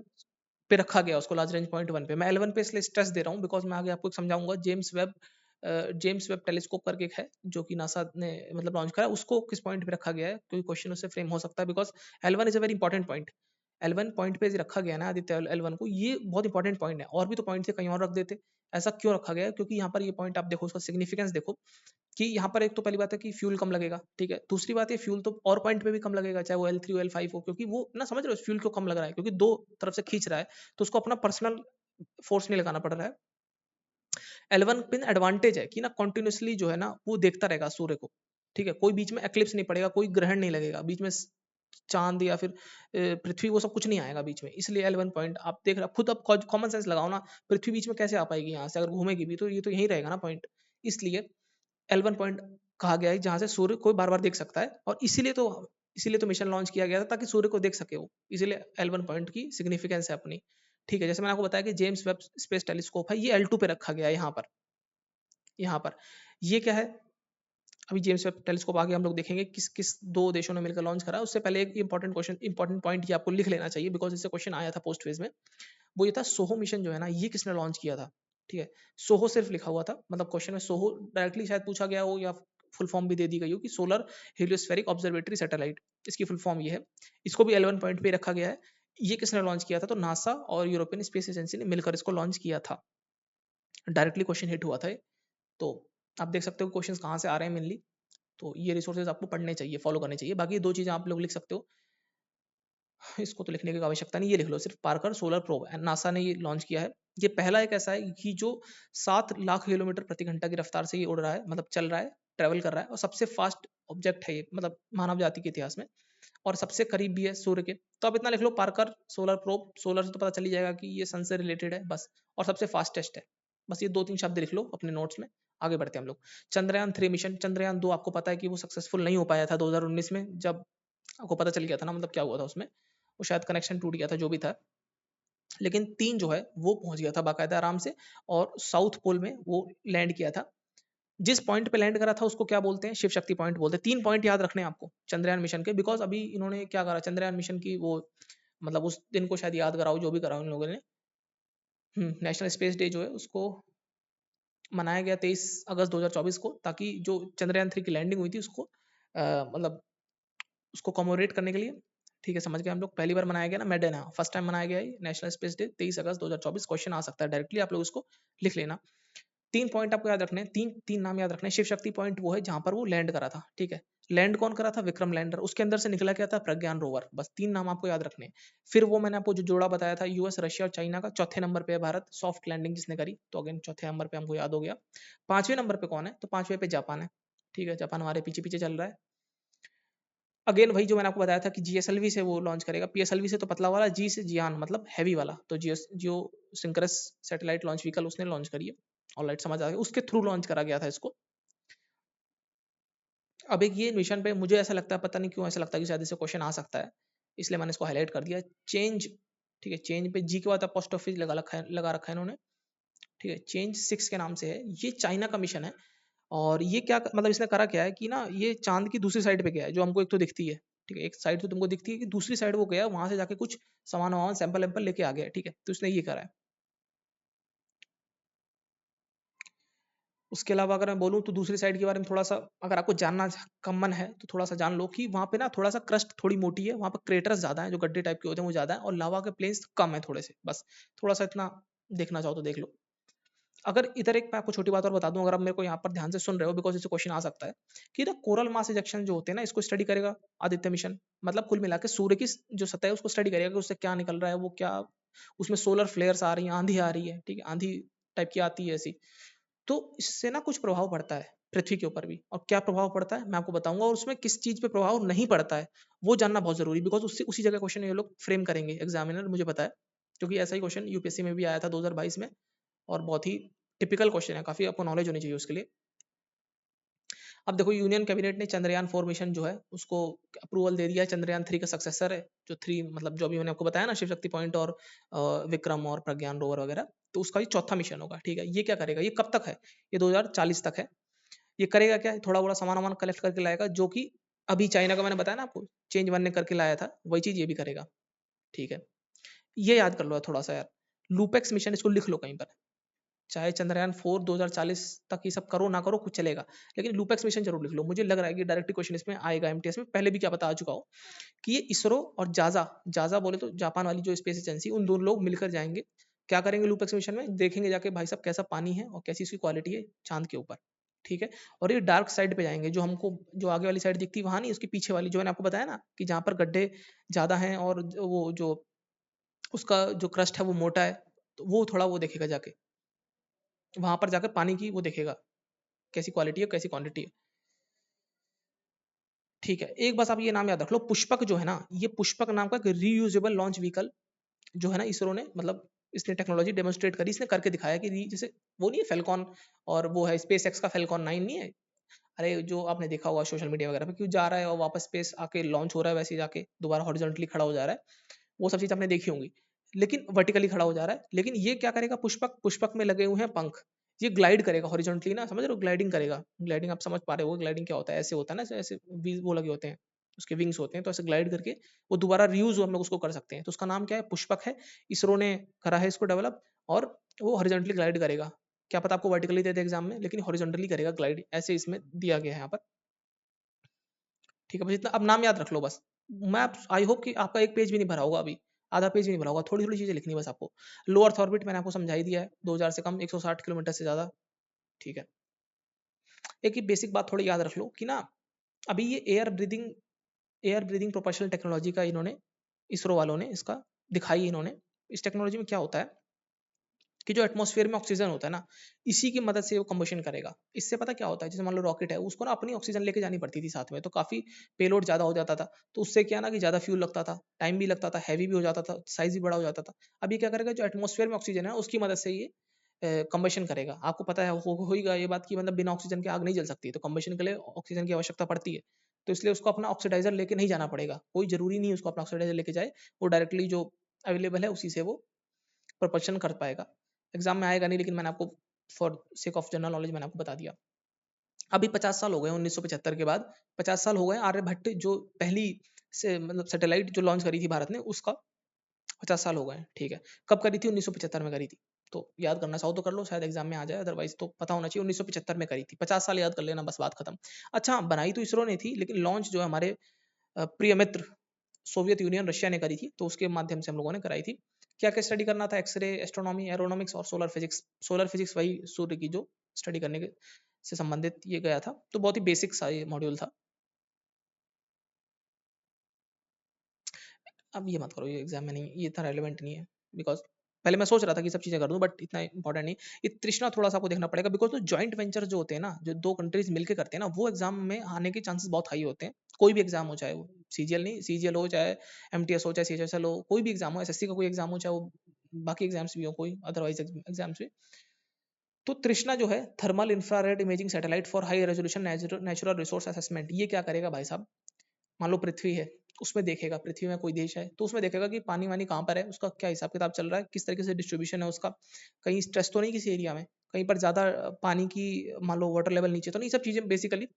पे रखा गया उसको लार्ज रेंज पॉइंट 1 पे। मैं L1 पे इसलिए स्ट्रेस दे रहा हूँ बिकॉज मैं आगे आपको समझाऊंगा जेम्स वेब टेलीस्कोप करके एक है जो कि नासा ने मतलब लॉन्च करा, उसको किस पॉइंट पे रखा गया है, क्योंकि क्वेश्चन उससे फ्रेम हो सकता है। Because L1 is a very important point. L1 point पे रखा गया ना आदित्य L1 को, ये बहुत इंपॉर्टेंट पॉइंट है। और भी तो पॉइंट थे, कहीं और रख देते। ऐसा क्यों रखा गया है, क्योंकि यहाँ पर ये पॉइंट आप देखो, उसका सिग्निफिकेंस देखो कि यहाँ पर एक तो पहली बात है कि फ्यूल कम लगेगा। ठीक है, दूसरी बात है फ्यूल तो और पॉइंट पे भी कम लगेगा, चाहे वो L3 हो L5 हो, क्योंकि वो ना, समझ रहे हो फ्यूल क्यों कम लग रहा है, क्योंकि दो तरफ से खींच रहा है, तो उसको अपना पर्सनल फोर्स नहीं लगाना पड़ रहा है। L1 पिन एडवांटेज है कि ना कंटिन्यूअसली जो है ना वो देखता रहेगा सूर्य को। ठीक है, कोई बीच में एक्लिप्स नहीं पड़ेगा, कोई ग्रहण नहीं लगेगा बीच में, चांद या फिर पृथ्वी, वो सब कुछ नहीं आएगा बीच में। इसलिए L1 पॉइंट आप देख रहे, खुद अब कॉमन सेंस लगाओ ना, पृथ्वी बीच में कैसे आ पाएगी यहाँ से, अगर घूमेगी भी तो ये तो यहीं रहेगा ना पॉइंट। इसलिए L1 पॉइंट कहा गया है जहां से सूर्य को बार बार देख सकता है, और इसीलिए तो मिशन लॉन्च किया गया था, ताकि सूर्य को देख सके वो। इसीलिए L1 पॉइंट की सिग्निफिकेंस है अपनी। ठीक है, जैसे मैंने आपको बताया कि जेम्स वेब स्पेस टेलीस्कोप है, ये L2 पे रखा गया है यहाँ पर ये क्या है, अभी जेम्स वेब टेलीस्कोप आगे हम लोग देखेंगे किस किस दो देशों ने मिलकर लॉन्च करा। उससे पहले एक इंपॉर्टेंट पॉइंट ये आपको लिख लेना चाहिए, बिकॉज इससे क्वेश्चन आया था पोस्ट फेज में। वो ये था, सोहो मिशन जो है ना, ये किसने लॉन्च किया था। ठीक है, सोहो सिर्फ लिखा हुआ था, मतलब क्वेश्चन में सोहो डायरेक्टली शायद पूछा गया हो, या फुल फॉर्म भी दे दी गई हो कि सोलर हेलियोस्फेरिक ऑब्जर्वेटरी सैटेलाइट, इसकी फुल फॉर्म ये है। इसको भी L1 पॉइंट पे रखा गया है। ये किसने लॉन्च किया था, तो नासा और यूरोपियन स्पेस एजेंसी ने मिलकर इसको लॉन्च किया था। डायरेक्टली क्वेश्चन हिट हुआ था ये। तो आप देख सकते हो क्वेश्चंस कहाँ से आ रहे हैं मेनली। तो ये रिसोर्सेज आपको पढ़ने चाहिए, फॉलो करने चाहिए। बाकी दो चीजें आप लोग लिख सकते हो, इसको तो लिखने की आवश्यकता नहीं, ये लिख लो सिर्फ, पार्कर सोलर प्रोब नासा ने ये लॉन्च किया है। ये पहला एक ऐसा है कि जो 7 लाख किलोमीटर प्रति घंटा की रफ्तार से ये उड़ रहा है, मतलब चल रहा है, ट्रेवल कर रहा है, और सबसे फास्ट ऑब्जेक्ट है ये, मतलब मानव जाति के इतिहास में, और सबसे करीब भी है सूर्य के। तो आप इतना लिख लो, पार्कर सोलर प्रोब, सोलर से तो पता चल ही जाएगा कि ये सन से रिलेटेड है बस, और सबसे फास्टेस्ट है। बस ये 2-3 शब्द लिख लो अपने नोट्स में। आगे बढ़ते हैं हम लोग। चंद्रयान 3 मिशन, चंद्रयान 2 आपको पता है कि वो सक्सेसफुल नहीं हो पाया था 2019 में, जब आपको पता चल गया था ना, मतलब क्या हुआ था उसमें, वो शायद कनेक्शन टूट गया था, जो भी था। लेकिन 3 जो है वो पहुंच गया था बाकायदा आराम से, और साउथ पोल में वो लैंड किया था। जिस पॉइंट पे लैंड करा था उसको क्या बोलते हैं, शिव शक्ति पॉइंट बोलते हैं। 3 पॉइंट याद रखने हैं आपको चंद्रयान मिशन के, बिकॉज अभी इन्होंने क्या करा चंद्रयान मिशन की, वो मतलब उस दिन को शायद याद कराओ, जो भी कराओ इन लोगों ने। नेशनल स्पेस डे जो है उसको मनाया गया 23 अगस्त 2024 को, ताकि जो चंद्रयान 3 की लैंडिंग हुई थी उसको मतलब उसको कॉमोरेट करने के लिए, ठीक है, समझ गए हम लोग, पहली बार मनाया गया ना, मेडन है, फर्स्ट टाइम मनाया गया है नेशनल स्पेस डे 23 अगस्त 2024। क्वेश्चन आ सकता है डायरेक्टली, आप लोग उसको लिख लेना। 3 पॉइंट आपको याद रखने हैं, 3 नाम याद रखने हैं। शिव शक्ति पॉइंट वो है जहाँ पर वो लैंड करा था, ठीक है। लैंड कौन करा था? विक्रम लैंडर। उसके अंदर से निकला क्या था? प्रज्ञान रोवर। बस 3 नाम आपको याद रखने हैं। फिर वो मैंने आपको जो जोड़ा बताया था यूएस, रशिया और चाइना का, चौथे नंबर पे है भारत, सॉफ्ट लैंडिंग जिसने करी, तो अगेन चौथे नंबर पे हमको याद हो गया। 5वें नंबर पे कौन है? तो 5वें पे जापान है, ठीक है, जापान हमारे पीछे पीछे चल रहा है। अगेन वही जो मैंने आपको बताया था कि जीएसएलवी से वो लॉन्च करेगा, पीएसएलवी से तो पतला वाला, जी से जियान मतलब हैवी वाला, तो जियो सिंक्रोनस सैटेलाइट लॉन्च व्हीकल उसने लॉन्च करी है। ऑलराइट, समझ आ गया, उसके थ्रू लॉन्च करा गया था इसको। अब एक ये मिशन पे मुझे ऐसा लगता है, पता नहीं क्यों ऐसा लगता है कि शायद इससे क्वेश्चन आ सकता है, इसलिए मैंने इसको हाईलाइट कर दिया। चेंज, ठीक है, चेंज पे जी के बाद पोस्ट ऑफिस लगा रखा है इन्होंने, ठीक है। चेंज 6 के नाम से है, ये चाइना का मिशन है। और ये क्या मतलब इसने करा क्या है कि ना, ये चांद की दूसरी साइड पे गया है, जो हमको एक तो दिखती है, ठीक है, एक साइड तो तुमको दिखती है, कि दूसरी साइड वो गया, वहां से जाके कुछ सामान वामान सैंपल वैम्पल लेके आ गया है, ठीक है, तो उसने ये करा है। उसके अलावा अगर मैं बोलूँ तो दूसरी साइड के बारे में थोड़ा सा, अगर आपको जानना कम मन है तो थोड़ा सा जान लो कि वहाँ पे ना थोड़ा सा क्रस्ट थोड़ी मोटी है, वहाँ पे क्रेटर्स ज़्यादा है, जो गड्ढे टाइप के होते हैं वो ज़्यादा है, और लावा के प्लेन्स कम है थोड़े से, बस थोड़ा सा इतना देखना चाहो तो देख लो। अगर इधर एक मैं आपको छोटी बात और बता दूं, अगर आप मेरे को यहाँ पर ध्यान से सुन रहे हो, बिकॉज इससे क्वेश्चन आ सकता है, कि ना कोरल मास इजेक्शन जो होते हैं ना, इसको स्टडी करेगा आदित्य मिशन। मतलब कुल मिला के सूर्य की जो सतह है उसको स्टडी करेगा कि उससे क्या निकल रहा है, वो क्या उसमें सोलर फ्लेयर्स आ रही हैं, आंधी आ रही है, ठीक है, आंधी टाइप की आती है ऐसी। तो इससे ना कुछ प्रभाव पड़ता है पृथ्वी के ऊपर भी, और क्या प्रभाव पड़ता है मैं आपको बताऊंगा, और उसमें किस चीज पे प्रभाव नहीं पड़ता है वो जानना बहुत जरूरी, बिकॉज उससे उसी जगह क्वेश्चन ये लोग फ्रेम करेंगे एग्जामिनर, मुझे पता है, क्योंकि ऐसा ही क्वेश्चन यूपीएससी में भी आया था 2022 में, और बहुत ही टिपिकल क्वेश्चन है, काफी आपको नॉलेज होनी चाहिए उसके लिए। अब देखो, यूनियन कैबिनेट ने चंद्रयान 4 मिशन जो है उसको अप्रूवल दे दिया है, चंद्रयान 3 का सक्सेसर है, जो 3 मतलब जो अभी मैंने आपको बताया ना, शिव शक्ति पॉइंट और विक्रम और प्रज्ञान रोवर वगैरह, तो उसका ये चौथा मिशन होगा, ठीक है। ये क्या करेगा, ये कब तक है? ये 2040 तक है। ये करेगा क्या? थोड़ा बड़ा सामान वामान कलेक्ट करके लाएगा, जो कि अभी चाइना का मैंने बताया ना आपको, चेंज वन ने करके लाया था, वही चीज ये भी करेगा, ठीक है। ये याद कर लो थोड़ा सा यार, लूपेक्स मिशन इसको लिख लो कहीं पर, चाहे चंद्रयान 4 2040 तक ये सब करो ना करो कुछ चलेगा, लेकिन लूपेक्स मिशन जरूर लिख लो। मुझे लग रहा है कि डायरेक्ट क्वेश्चन इसमें आएगा एमटीएस में, पहले भी क्या पता आ चुका हो, कि ये इसरो और जाजा, जाजा बोले तो जापान वाली जो स्पेस एजेंसी, उन दोनों लोग मिलकर जाएंगे। क्या करेंगे लूपेक्स मिशन में? देखेंगे जाके भाई साहब कैसा पानी है और कैसी इसकी क्वालिटी है चांद के ऊपर, ठीक है। और ये डार्क साइड पे जाएंगे, जो हमको जो आगे वाली साइड दिखती है वहां नहीं, उसके पीछे वाली, जो मैंने आपको बताया ना कि जहाँ पर गड्ढे ज्यादा हैं और वो जो उसका जो क्रस्ट है वो मोटा है, तो वो थोड़ा वो देखेगा जाके, वहां पर जाकर पानी की वो देखेगा कैसी क्वालिटी है कैसी क्वांटिटी है, ठीक है। एक बस आप ये नाम याद रख लो, पुष्पक जो है ना, ये पुष्पक नाम का रीयूजेबल लॉन्च व्हीकल जो है ना, इसरो ने मतलब इसने टेक्नोलॉजी डेमोन्स्ट्रेट करी, इसने करके दिखाया कि जैसे वो नहीं है फेल्कॉन, और वो है स्पेस एक्स का फेल्कॉन 9 नहीं है, अरे जो आपने देखा होगा सोशल मीडिया वगैरह पे, क्यों जा रहा है और वापस स्पेस आके लॉन्च हो रहा है, वैसे ही जाके दोबारा हॉरिजॉन्टली खड़ा हो जा रहा है, वो सब चीज आपने देखी होंगी, लेकिन वर्टिकली खड़ा हो जा रहा है। लेकिन ये क्या करेगा, पुष्पक, पुष्पक में लगे हुए हैं पंख, ये ग्लाइड करेगा हॉरिजॉन्टली ना, समझ रहे हो, ग्लाइडिंग करेगा। ग्लाइडिंग आप समझ पा रहे हो ग्लाइडिंग क्या होता है? ऐसे होता है ना, ऐसे वो लगे होते हैं, उसके विंग्स होते हैं, तो ऐसे ग्लाइड करके वो दोबारा रीयूज हम लोग उसको कर सकते हैं, तो उसका नाम क्या है? पुष्पक है। इसरो ने करा है इसको डेवलप, और वो हॉरिजॉन्टली ग्लाइड करेगा। क्या पता आपको वर्टिकली दे दे एग्जाम में, लेकिन हॉरिजॉन्टली करेगा ग्लाइड, ऐसे इसमें दिया गया है यहाँ पर, ठीक है। बस इतना अब नाम याद रख लो बस। मैं आई होप कि आपका एक पेज भी नहीं भरा होगा अभी, आधा पेज भी नहीं भरा होगा, थोड़ी थोड़ी चीजें लिखनी है बस आपको। लो अर्थ ऑर्बिट मैंने आपको समझा ही दिया है, 2000 से कम, 160 किलोमीटर से ज्यादा, ठीक है। एक ही बेसिक बात थोड़ी याद रख लो कि ना, अभी ये एयर ब्रीदिंग प्रोपल्शन टेक्नोलॉजी का इन्होंने, इसरो वालों ने इसका दिखाई इन्होंने। इस टेक्नोलॉजी में क्या होता है कि जो एटमॉस्फेयर में ऑक्सीजन होता है ना, इसी की मदद से वो कंबशन करेगा। इससे पता क्या होता है, जैसे मान लो रॉकेट है, उसको ना अपनी ऑक्सीजन लेके जानी पड़ती थी साथ में, तो काफी पेलोड ज्यादा हो जाता था, तो उससे क्या ना कि ज्यादा फ्यूल लगता था, टाइम भी लगता था, हैवी भी हो जाता था, साइज भी बड़ा हो जाता था। अब ये क्या करेगा, जो एटमॉस्फेयर में ऑक्सीजन है उसकी मदद से ये कंबशन करेगा। आपको पता है होगा ये बात कि मतलब बिना ऑक्सीजन के आग नहीं जल सकती, तो कंबशन के लिए ऑक्सीजन की आवश्यकता पड़ती है। तो इसलिए उसको अपना ऑक्सीडाइजर लेके नहीं जाना पड़ेगा, कोई जरूरी नहीं है उसको अपना ऑक्सीडाइजर लेके जाए, वो डायरेक्टली जो अवेलेबल है उसी से वो प्रपल्शन कर पाएगा। एग्जाम में आएगा नहीं, लेकिन मैंने आपको for sake of general knowledge मैंने आपको बता दिया। अभी 50 साल हो गए 1975 के बाद, 50 साल हो गए आर्यभट्ट जो पहली से मतलब सैटेलाइट जो लॉन्च करी थी भारत ने, उसका 50 साल हो गए, ठीक है। कब करी थी? 1975 में करी थी। तो याद करना चाहो तो कर लो, शायद एग्जाम में आ जाए, अदरवाइज तो पता होना चाहिए 1975 में करी थी। 50 साल याद कर लेना, बस बात खत्म। अच्छा, बनाई तो इसरो ने थी, लेकिन लॉन्च जो है हमारे प्रिय मित्र सोवियत यूनियन रशिया ने करी थी, तो उसके माध्यम से हम लोगों ने कराई थी। क्या क्या स्टडी करना था? एक्सरे, एस्ट्रोनॉमी, एरोनॉमिक्स और सोलर फिजिक्स। सोलर फिजिक्स वही सूर्य की जो स्टडी करने के से संबंधित ये गया था, तो बहुत ही बेसिक सा ये मॉड्यूल था। अब ये मत करो, ये एग्जाम में नहीं, ये इतना रेलिवेंट नहीं है, बिकॉज पहले मैं सोच रहा था कि सब चीजें कर दूं, बट इतना इंपॉर्टेंट नहीं। ये तृष्णा थोड़ा सा आपको देखना पड़ेगा, बिकॉज जो जॉइंट वेंचर जो होते हैं ना, जो दो कंट्रीज मिलकर करते हैं ना, वो एग्जाम में आने के चांसेस बहुत हाई होते हैं। कोई भी एग्जाम हो, चाहे वो सीजीएल नहीं, सीजीएल हो, चाहे एमटीएस हो, चाहे सीएचएसएल हो, कोई भी एग्जाम हो, एसएससी का कोई एग्जाम हो, चाहे वो बाकी एग्जाम्स भी हो, कोई अदरवाइज एग्जाम्स भी। तो तृष्णा जो है, thermal infrared imaging satellite for high resolution natural resource assessment, ये क्या करेगा भाई साहब? मान लो पृथ्वी है, उसमें देखेगा, पृथ्वी में कोई देश है तो उसमें देखेगा कि पानी वानी कहाँ पर है, उसका क्या हिसाब किताब चल रहा है, किस तरीके से डिस्ट्रीब्यूशन है उसका, कहीं स्ट्रेस तो नहीं किसी एरिया में, कहीं पर ज्यादा पानी की मान लो वाटर लेवल नीचे तो नहीं। सब चीजें बेसिकली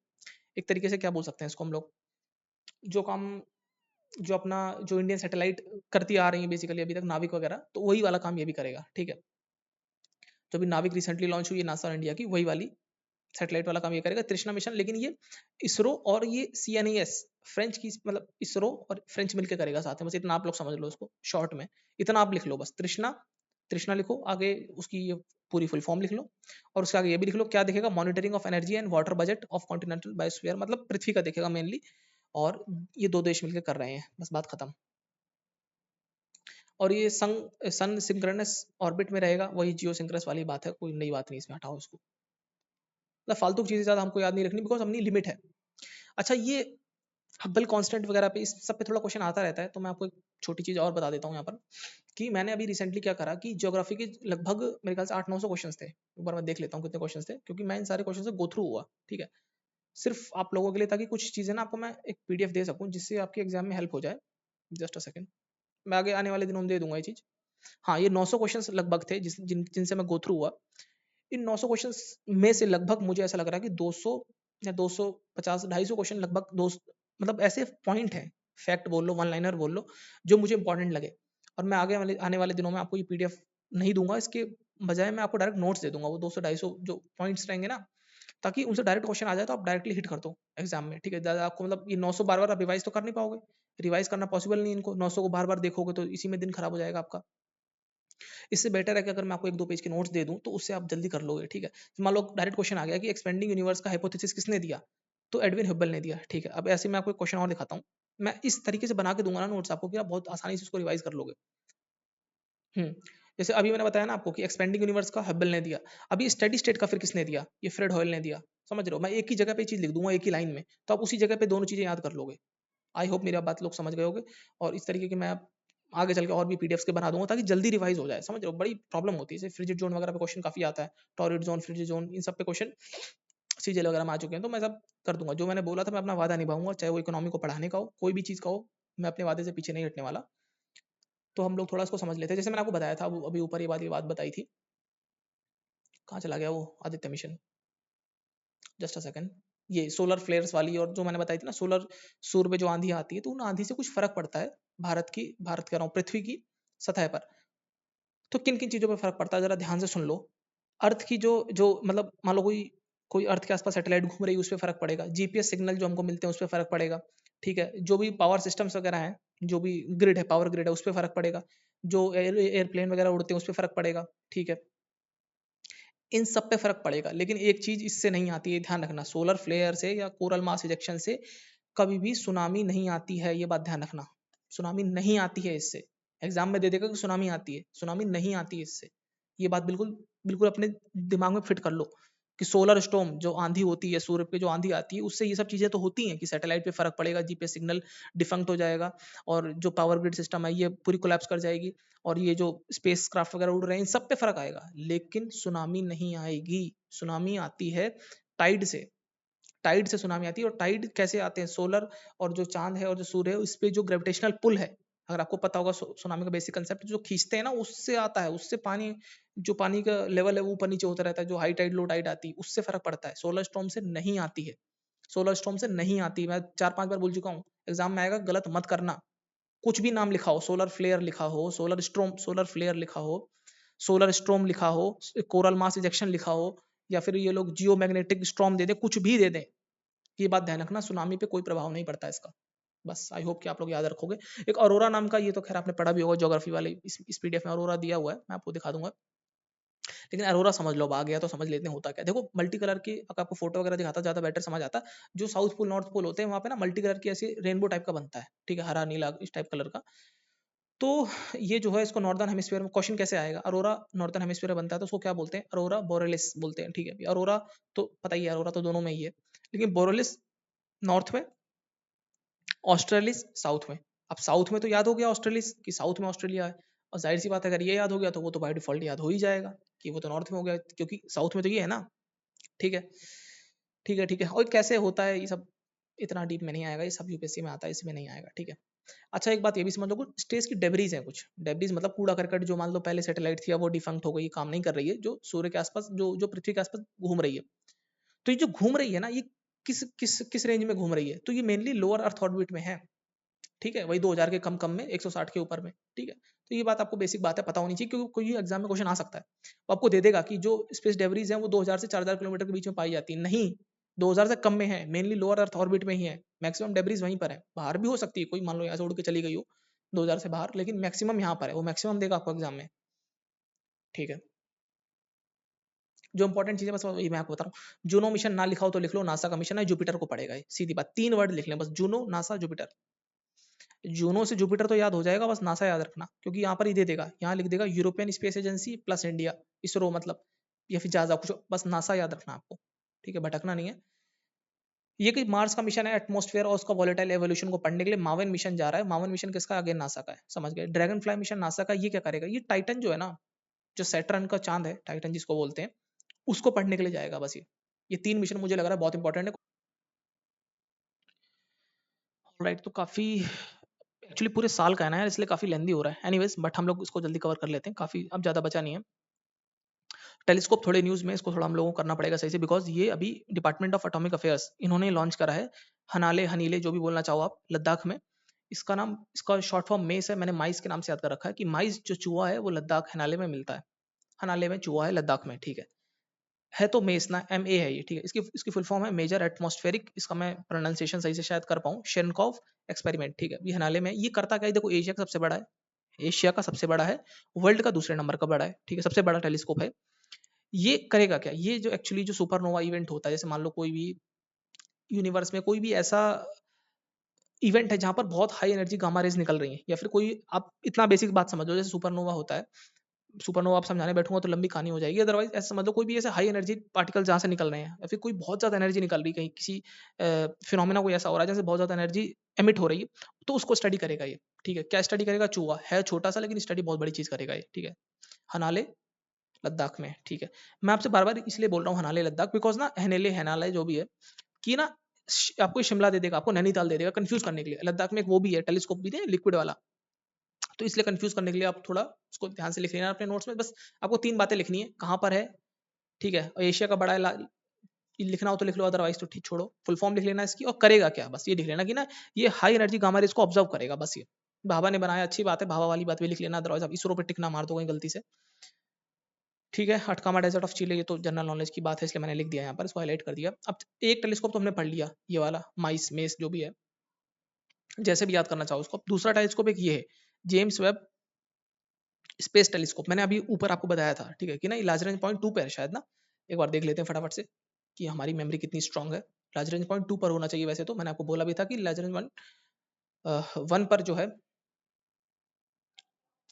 एक तरीके से क्या बोल सकते हैं इसको हम लोग, जो काम जो अपना जो इंडियन सैटेलाइट करती आ रही है बेसिकली अभी तक, नाविक वगैरह, तो वही वाला काम ये भी करेगा, ठीक है। जो भी नाविक रिसेंटली लॉन्च हुई है नासा और इंडिया की, वही वाली सैटेलाइट वाला काम ये करेगा, तृष्णा मिशन। लेकिन ये इसरो और ये सीएनईएस, फ्रेंच की, मतलब इसरो और फ्रेंच मिलकर करेगा साथ में, बस इतना आप लोग समझ लो इसको शॉर्ट में। इतना आप लिख लो बस, तृष्णा, तृष्णा लिखो, आगे उसकी ये पूरी फुल फॉर्म लिख लो, और उसके आगे ये भी लिख लो क्या देखेगा, monitoring of energy and water budget of continental biosphere, मतलब पृथ्वी का देखेगा मेनली। और ये दो देश मिलकर कर रहे हैं, बस बात खत्म। और ये सन सन सिंक्रोनस ऑर्बिट में रहेगा, वही जियो सिंक्रोनस वाली बात है, कोई नई बात नहीं इसमें, हटाओ इसको। मतलब फालतू की चीजें ज्यादा हमको याद नहीं रखनी, बिकॉज अपनी लिमिट है। अच्छा, ये हब्बल कांस्टेंट वगैरह पे, इस सब पे थोड़ा क्वेश्चन आता रहता है, तो मैं आपको एक छोटी चीज और बता देता हूँ यहाँ पर, कि मैंने अभी रिसेंटली क्या करा कि ज्योग्राफी के लगभग मेरे ख्याल से 800-900 क्वेश्चन थे। एक बार मैं देख लेता हूँ कितने क्वेश्चन थे, क्योंकि मैं इन सारे क्वेश्चन से गो थ्रू हुआ, ठीक है। सिर्फ आप लोगों के लिए, ताकि कुछ चीजें ना आपको मैं एक पीडीएफ दे सकूँ, जिससे आपके एग्जाम में हेल्प हो जाए। जस्ट अ सेकंड, मैं आगे आने वाले दिनों में दे दूंगा ये चीज। हाँ, ये 900 क्वेश्चन लगभग थे जिनसे मैं गो थ्रू हुआ। इन 900 क्वेश्चंस में से लगभग मुझे ऐसा लग रहा है कि 200 या 250, 250 क्वेश्चन लगभग, दो मतलब ऐसे पॉइंट हैं, फैक्ट बोल लो, वन लाइनर बोल लो, जो मुझे इंपॉर्टेंट लगे। और मैं आगे वाले आने वाले दिनों में आपको ये पीडीएफ नहीं दूंगा, इसके बजाय मैं आपको डायरेक्ट नोट्स दे दूंगा, वो 200-250 जो पॉइंट्स रहेंगे ना, ताकि उनसे डायरेक्ट क्वेश्चन आ जाए तो आप डायरेक्टली हिट कर दो एग्जाम में, ठीक है। ज़्यादा आपको मतलब ये 900 बार बार आप रिवाइज तो कर नहीं पाओगे, रिवाइज करना पॉसिबल नहीं, इनको 900 को बार बार देखोगे तो इसी में दिन खराब हो जाएगा आपका। इससे बेटर है कि अगर मैं आपको 1-2 पेज के नोट्स दे दूँ, तो उससे आप जल्दी कर लोगे, ठीक है। मान लो डायरेक्ट क्वेश्चन आ गया कि एक्सपेंडिंग यूनिवर्स का हाइपोथेसिस किसने दिया? तो एडविन हब्बल ने दिया, ठीक है। अब ऐसे मैं आपको एक क्वेश्चन और दिखाता हूँ। मैं इस तरीके से बना के दूँगा ना नोट्स आपको, कि आप बहुत आसानी से उसको रिवाइज़ कर लोगे। हुँ। जैसे अभी मैंने बताया ना आपको कि एक्सपेंडिंग यूनिवर्स का हब्बल ने दिया। अभी स्टेडी स्टेट का फिर किसने दिया? ये फ्रेड होयल ने दिया। समझ रहे हो? मैं एक ही जगह पे चीज़ लिख दूँगा, एक ही लाइन में, तो आप उसी जगह पे दोनों चीज़ें याद कर लोगे। आई होप मेरी आप बात लोग समझ गए होंगे। और इस तरीके के मैं आगे चल के और भी पीडीएफ्स के बना दूँगा, ताकि जल्दी रिवाइज़ हो जाए, समझ रहे हो? बड़ी प्रॉब्लम होती है, जैसे फ्रिजिड ज़ोन वगैरह पे क्वेश्चन काफ़ी आता है, टॉरिड ज़ोन, फ्रिजिड ज़ोन, इन सब पे क्वेश्चन सीजीएल वगैरह में आ चुके हैं, तो मैं सब कर दूँगा। जो मैंने बोला था मैं अपना वादा निभाऊँगा, चाहे वो इकोनॉमी को पढ़ाने का हो, कोई भी चीज़ का हो, मैं अपने वादे से पीछे नहीं हटने वाला। तो हम लोग थोड़ा इसको समझ लेते हैं। जैसे मैंने आपको बताया था, वो अभी ऊपर ये बात बताई थी, कहाँ चला गया वो Aditya mission? Just a second. ये सोलर फ्लेयर्स वाली, और जो मैंने बताई थी ना, सोलर सूर्य पे जो आंधी आती है, तो उन आंधी से कुछ फ़र्क पड़ता है भारत कह रहा हूँ, पृथ्वी की सतह पर। तो किन-किन चीज़ों पे फ़र्क पड़ता है, ज़रा ध्यान से सुन लो। अर्थ की जो जो मतलब मान लो कोई कोई अर्थ के आस-पास सैटेलाइट घूम रही है, उस पे फ़र्क पड़ेगा। जीपीएस सिग्नल जो हमको मिलते हैं, उस पे फ़र्क पड़ेगा, ठीक है। जो भी पावर सिस्टम्स वगैरह हैं, जो भी ग्रिड है, पावर ग्रिड है, उस पे फ़र्क पड़ेगा। जो एयरप्लेन वगैरह उड़ते हैं, उस पे फ़र्क पड़ेगा, ठीक है। इन सब पे फ़र्क पड़ेगा, लेकिन एक चीज़ इससे नहीं आती है, ध्यान रखना, सोलर फ्लेयर से या कोरल मास इजेक्शन से कभी भी सुनामी नहीं आती है, ये बात ध्यान रखना। सुनामी नहीं आती है इससे। एग्ज़ाम में दे देगा कि सुनामी आती है, सुनामी नहीं आती है इससे। ये बात बिल्कुल बिल्कुल अपने दिमाग में फिट कर लो, कि सोलर स्टॉर्म जो आंधी होती है, सूर्य पे जो आंधी आती है, उससे ये सब चीज़ें तो होती हैं, कि सैटेलाइट पे फ़र्क पड़ेगा, जीपीएस सिग्नल डिफंक्ट हो जाएगा, और जो पावर ग्रिड सिस्टम है, ये पूरी कोलैप्स कर जाएगी, और ये जो स्पेस क्राफ्ट वगैरह उड़ रहे हैं, इन सब पे फ़र्क आएगा। लेकिन सुनामी नहीं आएगी। सुनामी आती है टाइड से। टाइड से सुनामी आती है। और टाइड कैसे आते हैं? सोलर और जो चांद है और जो सूर्य है, इस पे जो ग्रेविटेशनल पुल है, अगर आपको पता होगा सुनामी का बेसिक कंसेप्ट, जो खींचते हैं ना, उससे आता है। उससे पानी, जो पानी का लेवल है वो ऊपर नीचे होता रहता है, जो हाई टाइड लो टाइड आती है, उससे फर्क पड़ता है। सोलर स्टॉर्म से नहीं आती है। सोलर स्टॉर्म से नहीं आती। मैं 4-5 बार बोल चुका हूँ, एग्जाम में आएगा, गलत मत करना। कुछ भी नाम लिखा हो, सोलर फ्लेयर लिखा हो, सोलर स्टॉर्म, सोलर फ्लेयर लिखा हो, सोलर स्ट्रॉम लिखा हो, कोरल मास इजेक्शन लिखा हो, या फिर ये लोग जियो मैग्नेटिक स्ट्रॉम दे दे, कुछ भी दे दें, ये बात ध्यान रखना, सुनामी पे कोई प्रभाव नहीं पड़ता इसका। बस आई होप कि आप लोग याद रखोगे। एक अरोरा नाम का, ये तो खैर आपने पढ़ा भी होगा ज्योग्राफी वाले, इस पीडीएफ में अरोरा दिया हुआ है, मैं आपको दिखा दूंगा। लेकिन अरोरा समझ लो, अब आ गया तो समझ लेते हैं होता क्या। देखो मल्टी कलर की, अगर आपको फोटो वगैरह दिखाता ज़्यादा बेटर समझ आता। जो साउथ पोल नॉर्थ पोल होते हैं वहाँ पे ना मल्टी कलर की ऐसी रेनबो टाइप का बनता है, ठीक है, हरा नीला इस टाइप कलर का। तो ये जो है इसको नॉर्दर्न हेमिस्फीयर में क्वेश्चन कैसे आएगा, अरोरा नॉर्दर्न हेमिस्फीयर में बनता है तो उसको क्या बोलते हैं, अरोरा बोरेलिस बोलते हैं, ठीक है। अरोरा तो पता ही है, अरोरा तो दोनों में ही है, लेकिन बोरेलिस नॉर्थ में, ऑस्ट्रेलिस साउथ में। अब साउथ में तो याद हो गया ऑस्ट्रेलिस कि साउथ में ऑस्ट्रेलिया है, और जाहिर सी बात है अगर ये याद हो गया तो वो तो बाय डिफॉल्ट याद हो ही जाएगा कि वो तो नॉर्थ में हो गया, क्योंकि साउथ में तो ये है ना। ठीक है, ठीक है, ठीक है। और कैसे होता है ये सब, इतना डीप में नहीं आएगा, ये सब यूपीएससी में आता है, इसमें नहीं आएगा, ठीक है। अच्छा एक बात ये भी समझ लो, कुछ स्पेस की डेब्रीज है, कुछ डेब्रीज मतलब कूड़ा करकट, जो मान लो पहले सैटेलाइट थी अब वो डिफंक्ट हो गई, काम नहीं कर रही है, जो सूर्य के आसपास, जो पृथ्वी के आसपास घूम रही है। तो ये जो घूम रही है ना, ये किस किस किस रेंज में घूम रही है, तो ये मेनली लोअर अर्थ ऑर्बिट में है, ठीक है, वही 2000 के कम कम में, 160 के ऊपर में, ठीक है। तो ये बात आपको बेसिक बात है, पता होनी चाहिए, क्योंकि कोई एग्जाम में क्वेश्चन आ सकता है। वो आपको दे देगा कि जो स्पेस डेवरीज हैं वो 2000 से 4000 किलोमीटर के बीच में पाई जाती है, नहीं, 2000 से कम में है, मेनली लोअर अर्थ ऑर्बिट में ही है, मैक्सिमम डेवरीज वहीं पर है, बाहर भी हो सकती है, कोई मान लो यहाँ से उड़ के चली गई हो 2000 से बाहर, लेकिन मैक्सिमम यहाँ पर है, वो मैक्सिमम देगा आपको एग्जाम में, ठीक है। जो इंपॉर्टेंट चीजें बस वही मैं आपको बता रहा हूँ। जूनो मिशन ना लिखा हो तो लिख लो, नासा का मिशन है, जुपिटर को पड़ेगा, ये सीधी बात, 3 वर्ड लिख लें बस, जूनो नासा जुपिटर। जूनो से जुपिटर तो याद हो जाएगा, बस नासा याद रखना, क्योंकि यहाँ पर ही दे देगा, यहाँ लिख देगा European space agency plus India, ISRO मतलब, या फिर ज्यादा कुछ, बस नासा याद रखना आपको, ठीक है, भटकना नहीं है। ये कि मार्स का मिशन है, एटमॉस्फेयर और उसका वॉलेटाइल एवोल्यूशन को पढ़ने के लिए मावन मिशन जा रहा है। मावन मिशन किसका, अगेन नासा का है, समझ गए। ड्रैगन फ्लाई मिशन नासा का, ये क्या करेगा, ये टाइटन जो है ना, जो सैटर्न का चांद है, टाइटन जिसको बोलते हैं, उसको पढ़ने के लिए जाएगा बस। ये 3 मिशन मुझे लग रहा है बहुत इंपॉर्टेंट है। राइट, तो काफी एक्चुअली पूरे साल का है ना यार, इसलिए काफी लेंदी हो रहा है, एनीवेज, बट हम लोग इसको जल्दी कवर कर लेते हैं, काफी अब ज्यादा बचा नहीं है। टेलीस्कोप थोड़े न्यूज में, इसको थोड़ा हम लोगों को करना पड़ेगा सही से, बिकॉज ये अभी डिपार्टमेंट ऑफ एटॉमिक अफेयर्स इन्होंने लॉन्च करा है। हनाले हनीले जो भी बोलना चाहो आप, लद्दाख में। इसका नाम, इसका शॉर्ट फॉर्म मेस है, मैंने माइस के नाम से याद कर रखा है कि माइस जो चूहा है वो लद्दाख हनाले में मिलता है। हनाले में चूहा है, लद्दाख में, ठीक है तो मेस ना, MA है ये, ठीक है। इसकी इसकी फुल फॉर्म है मेजर एटमॉस्फेरिक, इसका मैं प्रोनाउंसिएशन सही से शायद कर पाऊँ, शेनकॉव एक्सपेरिमेंट, ठीक है। ये हनाले में, ये करता क्या है, देखो एशिया का सबसे बड़ा है, एशिया का सबसे बड़ा है, वर्ल्ड का दूसरे नंबर का बड़ा है, ठीक है, सबसे बड़ा टेलीस्कोप है। ये करेगा क्या, ये जो एक्चुअली जो सुपरनोवा इवेंट होता है, जैसे मान लो कोई भी यूनिवर्स में कोई भी ऐसा इवेंट है जहां पर बहुत हाई एनर्जी गामा रेज निकल रही है, या फिर कोई, आप इतना बेसिक बात समझो, जैसे सुपरनोवा होता है, सुपरनोवा आप समझाने बैठूंगा तो लंबी कहानी हो जाएगी, अदरवाइज ऐसा समझ लो कोई भी ऐसे हाई एनर्जी पार्टिकल जहां से निकल रहे हैं, या फिर कोई बहुत ज्यादा एनर्जी निकल रही है कहीं, किसी फिनोमेना कोई ऐसा हो रहा है जैसे बहुत ज्यादा एनर्जी एमिट हो रही है, तो उसको स्टडी करेगा ये, ठीक है। क्या स्टडी करेगा, चूहा है छोटा सा, लेकिन स्टडी बहुत बड़ी चीज करेगा ये, ठीक है। हनाले लद्दाख में, ठीक है। मैं आपसे बार बार इसलिए बोल रहा हूँ हनाले लद्दाख, बिकॉज ना हनेले हनाले जो भी है, कि ना आपको शिमला दे देगा, आपको नैनीताल दे देगा, कंफ्यूज करने के लिए। लद्दाख में एक वो भी है, टेलीस्कोप भी है लिक्विड वाला, तो इसलिए कंफ्यूज करने के लिए आप थोड़ा उसको ध्यान से लिख लेना अपने नोट्स में। बस आपको 3 बातें लिखनी है, कहाँ पर है, ठीक है, और एशिया का बड़ा है, लिखना हो तो लिख लो, अदरवाइज तो ठीक छोड़ो। फुल फॉर्म लिख लेना इसकी, और करेगा क्या, बस ये लिख लेना कि ना ये हाई एनर्जी गामा रेज को ऑब्जर्व करेगा, बस ये भाभा ने बनाया, अच्छी बात है, भाभा वाली बात भी लिख लेना, अदरवाइज आप इसरो पे टिक ना मार दो कहीं गलती से, ठीक है। अटकामा डेजर्ट ऑफ चिले, ये तो जनरल नॉलेज की बात है, इसलिए मैंने लिख दिया यहाँ पर, इसको हाईलाइट कर दिया। अब एक टेलीस्कोप तो हमने पढ़ लिया, ये वाला माइस मेस जो भी है, जैसे भी याद करना चाहो उसको। दूसरा टेलीस्कोप एक ये है, जेम्स वेब स्पेस टेलीस्कोप, मैंने अभी ऊपर आपको बताया था, ठीक है, कि ना लाजरेंज पॉइंट 2 पे है शायद ना, एक बार देख लेते हैं फटाफट से कि हमारी मेमोरी कितनी स्ट्रांग है। लाजरेंज पॉइंट 2 पर होना चाहिए वैसे तो, मैंने आपको बोला भी था कि लाजरेंज वन 1 पर जो है,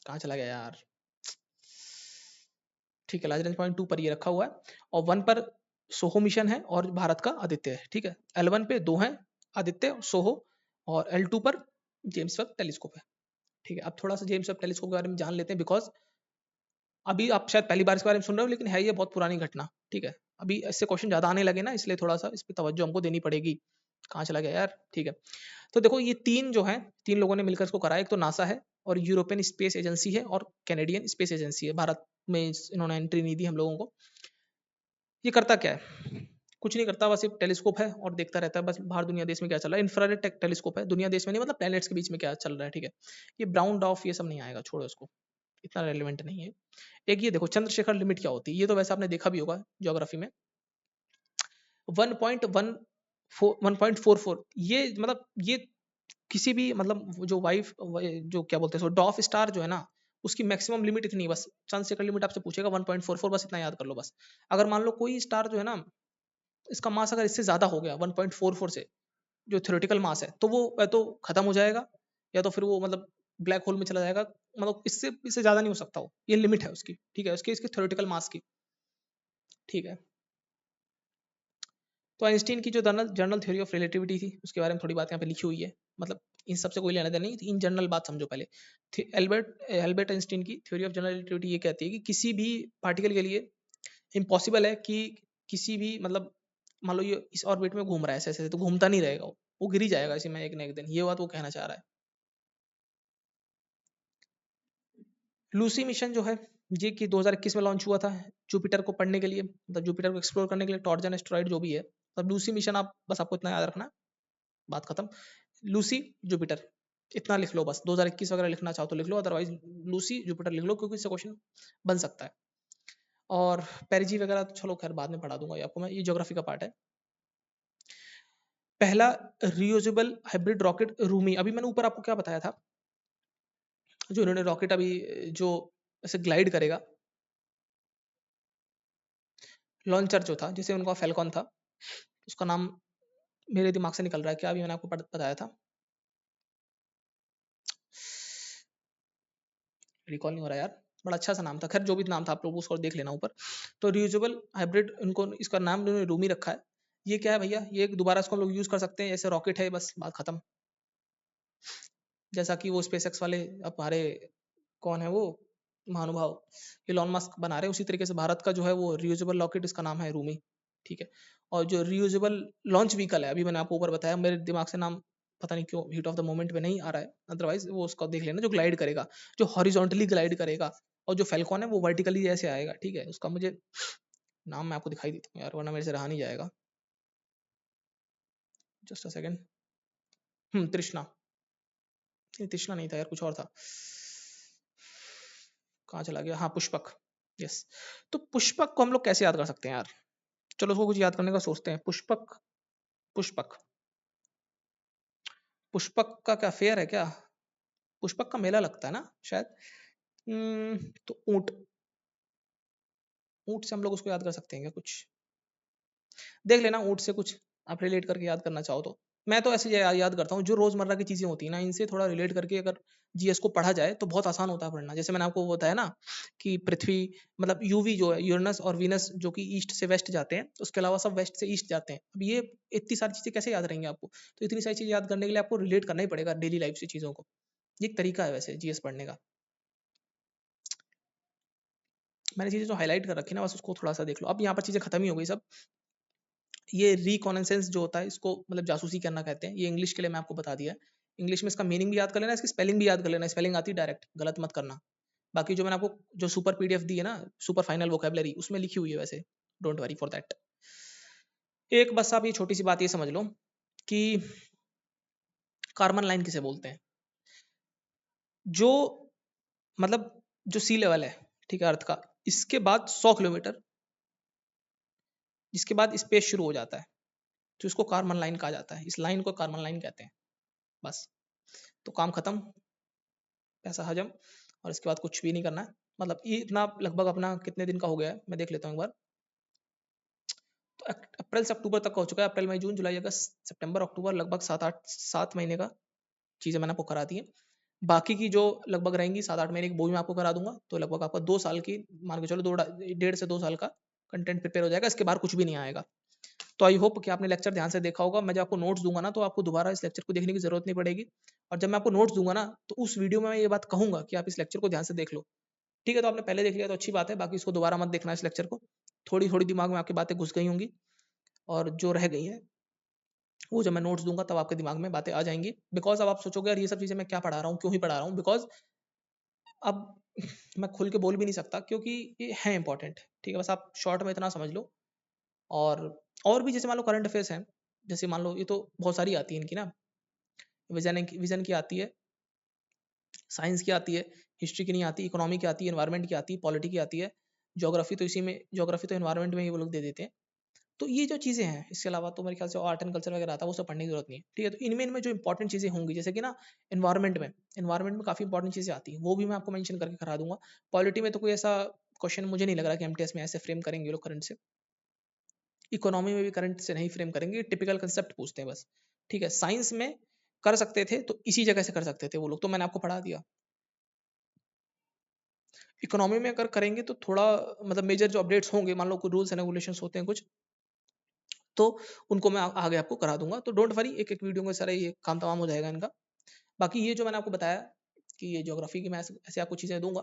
कहाँ चला गया यार, ठीक है, लाजरेंज पॉइंट 2 पर ये रखा हुआ है, और 1 पर सोहो मिशन है और भारत का आदित्य है, ठीक है। L1 पे 2 हैं, आदित्य सोहो, और L2 पर जेम्स वेब टेलीस्कोप है, ठीक है। अब थोड़ा सा जेम्स वेब टेलीस्कोप के बारे में जान लेते हैं, बिकॉज अभी आप शायद पहली बार इसके बारे में सुन रहे हो, लेकिन है ये बहुत पुरानी घटना, ठीक है। अभी इससे क्वेश्चन ज्यादा आने लगे ना, इसलिए थोड़ा सा इस पे तवज्जो हमको देनी पड़ेगी। कहाँ चला गया यार, ठीक है। तो देखो ये 3 जो हैं, 3 लोगों ने मिलकर इसको करा है, एक तो नासा है, और यूरोपियन स्पेस एजेंसी है, और कैनेडियन स्पेस एजेंसी है। भारत में इन्होंने एंट्री नहीं दी हम लोगों को। ये करता क्या है, कुछ नहीं करता, बस एक टेलीस्कोप है और देखता रहता है बस बाहर दुनिया देश में क्या चल रहा है। इंफ्रारेड टेलीस्कोप है, दुनिया देश में नहीं, मतलब प्लैनेट्स के बीच में क्या चल रहा है, ठीक है। ये ब्राउन डॉफ ये सब नहीं आएगा, छोड़ो इसको, इतना रेलिवेंट नहीं है। एक ये देखो चंद्रशेखर लिमिट क्या होती है, ये तो वैसे आपने देखा भी होगा ज्योग्राफी में। 1.44, ये मतलब ये किसी भी मतलब जो वाइफ जो क्या बोलते हैं सो डॉफ स्टार जो है ना, उसकी मैक्सिमम लिमिट इतनी है बस। चंद्रशेखर लिमिट आपसे पूछेगा 1.44, बस इतना याद कर लो बस। अगर मान लो कोई स्टार जो है ना, इसका मास अगर इससे ज्यादा हो गया 1.44 से, जो थ्योरेटिकल मास है, तो वो या तो खत्म हो जाएगा, या तो फिर वो मतलब ब्लैक होल में चला जाएगा। मतलब इससे इससे ज्यादा नहीं हो सकता वो, ये लिमिट है उसकी, ठीक है, उसकी इसकी थ्योरेटिकल मास की, ठीक है। तो आइंस्टीन की जो journal journal theory of relativity थी, उसके बारे में थोड़ी बात यहाँ पे लिखी हुई है। मतलब इन सबसे कोई लेना देना नहीं, इन जनरल बात समझो पहले। एल्बर्ट आइंस्टीन की थ्योरी ऑफ जनरल रिलेटिविटी ये कहती है कि किसी भी पार्टिकल के लिए इम्पॉसिबल है कि किसी भी मतलब, मान लो ये इस ऑर्बिट में घूम रहा है ऐसे ऐसे, तो घूमता नहीं रहेगा वो गिर ही जाएगा इसी में एक ना एक दिन। ये बात वो कहना चाह रहा है। लूसी मिशन जो है, ये कि 2021 में लॉन्च हुआ था जुपिटर को पढ़ने के लिए, मतलब जुपिटर को एक्सप्लोर करने के लिए, टॉर्जन एस्टेरॉइड जो भी है। मतलब लूसी मिशन, आप बस आपको इतना याद रखना, बात खत्म। लूसी जुपिटर इतना लिख लो बस, 2021 वगैरह लिखना चाहो तो लिख लो, अदरवाइज लूसी जुपिटर लिख लो, क्योंकि इससे क्वेश्चन बन सकता है। और पेरिजी वगैरह तो चलो खैर बाद में पढ़ा दूंगा ये आपको मैं, ये ज्योग्राफी का पार्ट है। पहला रियूजेबल हाइब्रिड रॉकेट रूमी, अभी मैंने ऊपर आपको क्या बताया था, जो इन्होंने रॉकेट अभी जो ऐसे ग्लाइड करेगा, लॉन्चर जो था जिसे उनका फेल्कॉन था, उसका नाम मेरे दिमाग से निकल रहा है, क्या अभी मैंने आपको बताया था, रिकॉल नहीं हो रहा यार, बड़ा अच्छा सा नाम था, खैर जो भी नाम था आप लोग उसको देख लेना ऊपर। तो रियूजेबल हाइब्रिड, उनको इसका नाम उन्होंने रूमी रखा है। ये क्या है भैया, ये दोबारा इसको हम लोग यूज कर सकते हैं, ऐसे रॉकेट है, बस बात खत्म। जैसा कि वो स्पेस एक्स वाले अब हमारे कौन है वो महानुभाव इलॉन मस्क बना रहे हैं, उसी तरीके से भारत का जो है वो रियूजेबल रॉकेट, इसका नाम है रूमी, ठीक है। और जो रियूजेबल लॉन्च व्हीकल है, अभी मैंने आपको ऊपर बताया, मेरे दिमाग से नाम पता नहीं क्यों हीट ऑफ द मोमेंट में नहीं आ रहा है, अदरवाइज वो उसका देख लेना, जो ग्लाइड करेगा, जो हॉरिजॉन्टली ग्लाइड करेगा। और जो फेल्कॉन है वो वर्टिकली जैसे आएगा, ठीक है। उसका मुझे नाम मैं आपको दिखाई देता हूँ यार, वरना मेरे से रहा नहीं जाएगा। Just a second. तृष्णा, नहीं तृष्णा नहीं था यार, कुछ और था, कहाँ चला गया, हाँ पुष्पक, यस। तो पुष्पक को हम लोग कैसे याद कर सकते हैं यार, चलो उसको कुछ याद करने का सोचते हैं। पुष्पक, पुष्पक, पुष्पक का क्या फेयर है क्या, पुष्पक का मेला लगता है ना शायद। तो ऊंट, ऊंट से हम लोग उसको याद कर सकते हैं क्या कुछ, देख लेना ऊंट से कुछ आप रिलेट करके याद करना चाहो तो। मैं तो ऐसे याद करता हूँ, जो रोजमर्रा की चीजें होती है ना, इनसे थोड़ा रिलेट करके अगर जीएस को पढ़ा जाए तो बहुत आसान होता है पढ़ना। जैसे मैंने आपको बताया ना कि पृथ्वी, मतलब यूवी जो है, यूरेनस और वीनस जो कि ईस्ट से वेस्ट जाते हैं, उसके अलावा सब वेस्ट से ईस्ट जाते हैं। अब ये इतनी सारी चीजें कैसे याद रहेंगी आपको, तो इतनी सारी चीजें याद करने के लिए आपको रिलेट करना ही पड़ेगा डेली लाइफ से चीजों को। ये एक तरीका है वैसे जीएस पढ़ने का। मैंने चीजें जो हाईलाइट कर रखी है ना, बस उसको थोड़ा सा देख लो। अब यहाँ पर चीजें खत्म ही हो गई सब। ये रिकॉनेसेंस जो होता है, इसको मतलब जासूसी करना कहते हैं। ये इंग्लिश के लिए मैं आपको बता दिया है। इंग्लिश में इसका मीनिंग भी याद कर लेना, इसकी स्पेलिंग भी याद कर लेना, स्पेलिंग आती है डायरेक्ट, गलत मत करना। बाकी जो मैंने आपको जो सुपर पीडीएफ दी है ना, सुपर फाइनल वोकेबलरी, उसमें लिखी हुई है वैसे, डोंट वरी फॉर दैट। एक बस आप ये छोटी सी बात ये समझ लो कि कार्बन लाइन किसे बोलते हैं, जो मतलब जो सी लेवल है, ठीक है, अर्थ का, इसके बाद 100 किलोमीटर, इसके बाद स्पेस शुरू हो जाता है, तो इसको कार्बन लाइन कहा जाता है। इस लाइन को कार्बन लाइन कहते हैं, बस। तो काम खत्म, पैसा हजम, और इसके बाद कुछ भी नहीं करना है। मतलब ये इतना लगभग अपना कितने दिन का हो गया है, मैं देख लेता हूँ एक बार। तो अप्रैल से अक्टूबर तक हो चुका है, अप्रैल मई जून जुलाई अगस्त सितंबर अक्टूबर, लगभग 7 महीने का चीज़ें मैंने आपको करा दी है। बाकी की जो लगभग रहेंगी 7-8 महीने की, वो भी मैं आपको करा दूंगा। तो लगभग आपका 2 साल की, मान के चलो 1.5 से 2 साल का कंटेंट प्रिपेयर हो जाएगा, इसके बाहर कुछ भी नहीं आएगा। तो आई होप कि आपने लेक्चर ध्यान से देखा होगा। मैं जब आपको नोट्स दूंगा ना, तो आपको दोबारा इस लेक्चर को देखने की जरूरत नहीं पड़ेगी। और जब मैं आपको नोट्स दूंगा ना, तो उस वीडियो में मैं ये बात कहूंगा कि आप इस लेक्चर को ध्यान से देख लो। ठीक है, तो आपने पहले देख लिया तो अच्छी बात है, बाकी इसको दोबारा मत देखना इस लेक्चर को। थोड़ी थोड़ी दिमाग में आपकी बातें घुस गई होंगी, और जो रह गई हैं वो जब मैं नोट्स दूंगा तब आपके दिमाग में बातें आ जाएंगी। बिकॉज अब आप सोचोगे यार ये सब चीज़ें मैं क्या पढ़ा रहा हूँ, क्यों ही पढ़ा रहा हूँ, बिकॉज अब मैं खुल के बोल भी नहीं सकता, क्योंकि ये है इंपॉर्टेंट। ठीक है, बस आप शॉर्ट में इतना समझ लो। और और भी जैसे मान लो करंट अफेयर्स हैं, जैसे मान लो ये तो बहुत सारी आती है इनकी ना, विजन की आती है, साइंस की आती है, हिस्ट्री की नहीं आती, इकोनॉमी की आती है, एनवायरनमेंट की आती है, पॉलिटी की आती है, ज्योग्राफी तो इसी में, ज्योग्राफी तो एनवायरनमेंट में ही वो लोग दे देते हैं। तो ये जो चीज़ें हैं, इसके अलावा तो मेरे ख्याल से आर्ट एंड कल्चर वगैरह आता है, वो सब पढ़ने की जरूरत नहीं है, ठीक है। तो इनमें जो इंपॉर्टेंट चीज़ें होंगी, जैसे कि ना एनवायरनमेंट में काफ़ी इंपॉर्टेंट चीज़ें आती हैं, वो भी मैं आपको मेंशन करके करा दूंगा। पॉलिटी में तो कोई ऐसा क्वेश्चन मुझे नहीं लग रहा कि एमटीएस में ऐसे फ्रेम करेंगे लोग करंट से। इकोनॉमी में भी करंट से नहीं फ्रेम करेंगे, टिपिकल कंसेप्ट पूछते हैं बस, ठीक है। साइंस में कर सकते थे तो इसी जगह से कर सकते थे वो लोग, तो मैंने आपको पढ़ा दिया। इकोनॉमी में अगर करेंगे तो थोड़ा मतलब मेजर जो अपडेट्स होंगे, मान लो कोई रूल्स एंड रेगुलेशंस होते हैं कुछ, तो उनको मैं आगे आपको करा दूंगा। तो डोंट वरी, एक एक वीडियो में सारा ये काम तमाम हो जाएगा इनका। बाकी ये जो मैंने आपको बताया कि ये ज्योग्राफी की मैं ऐसे ऐसे आपको चीज़ें दूंगा,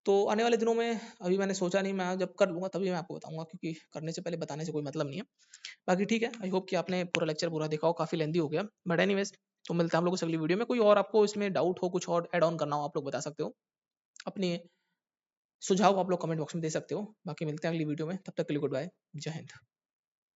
तो आने वाले दिनों में अभी मैंने सोचा नहीं, मैं जब कर लूंगा तभी मैं आपको बताऊंगा, क्योंकि करने से पहले बताने से कोई मतलब नहीं है। बाकी ठीक है, आई होप कि आपने पूरा लेक्चर पूरा देखा हो, काफ़ी लेंदी हो गया, बट एनीवेज, तो मिलते हैं हम लोग को अगली वीडियो में। कोई और आपको इसमें डाउट हो, कुछ और ऐड ऑन करना हो, आप लोग बता सकते हो, अपने सुझाव आप लोग कमेंट बॉक्स में दे सकते हो। बाकी मिलते हैं अगली वीडियो में, तब तक के लिए गुड बाय, जय हिंद।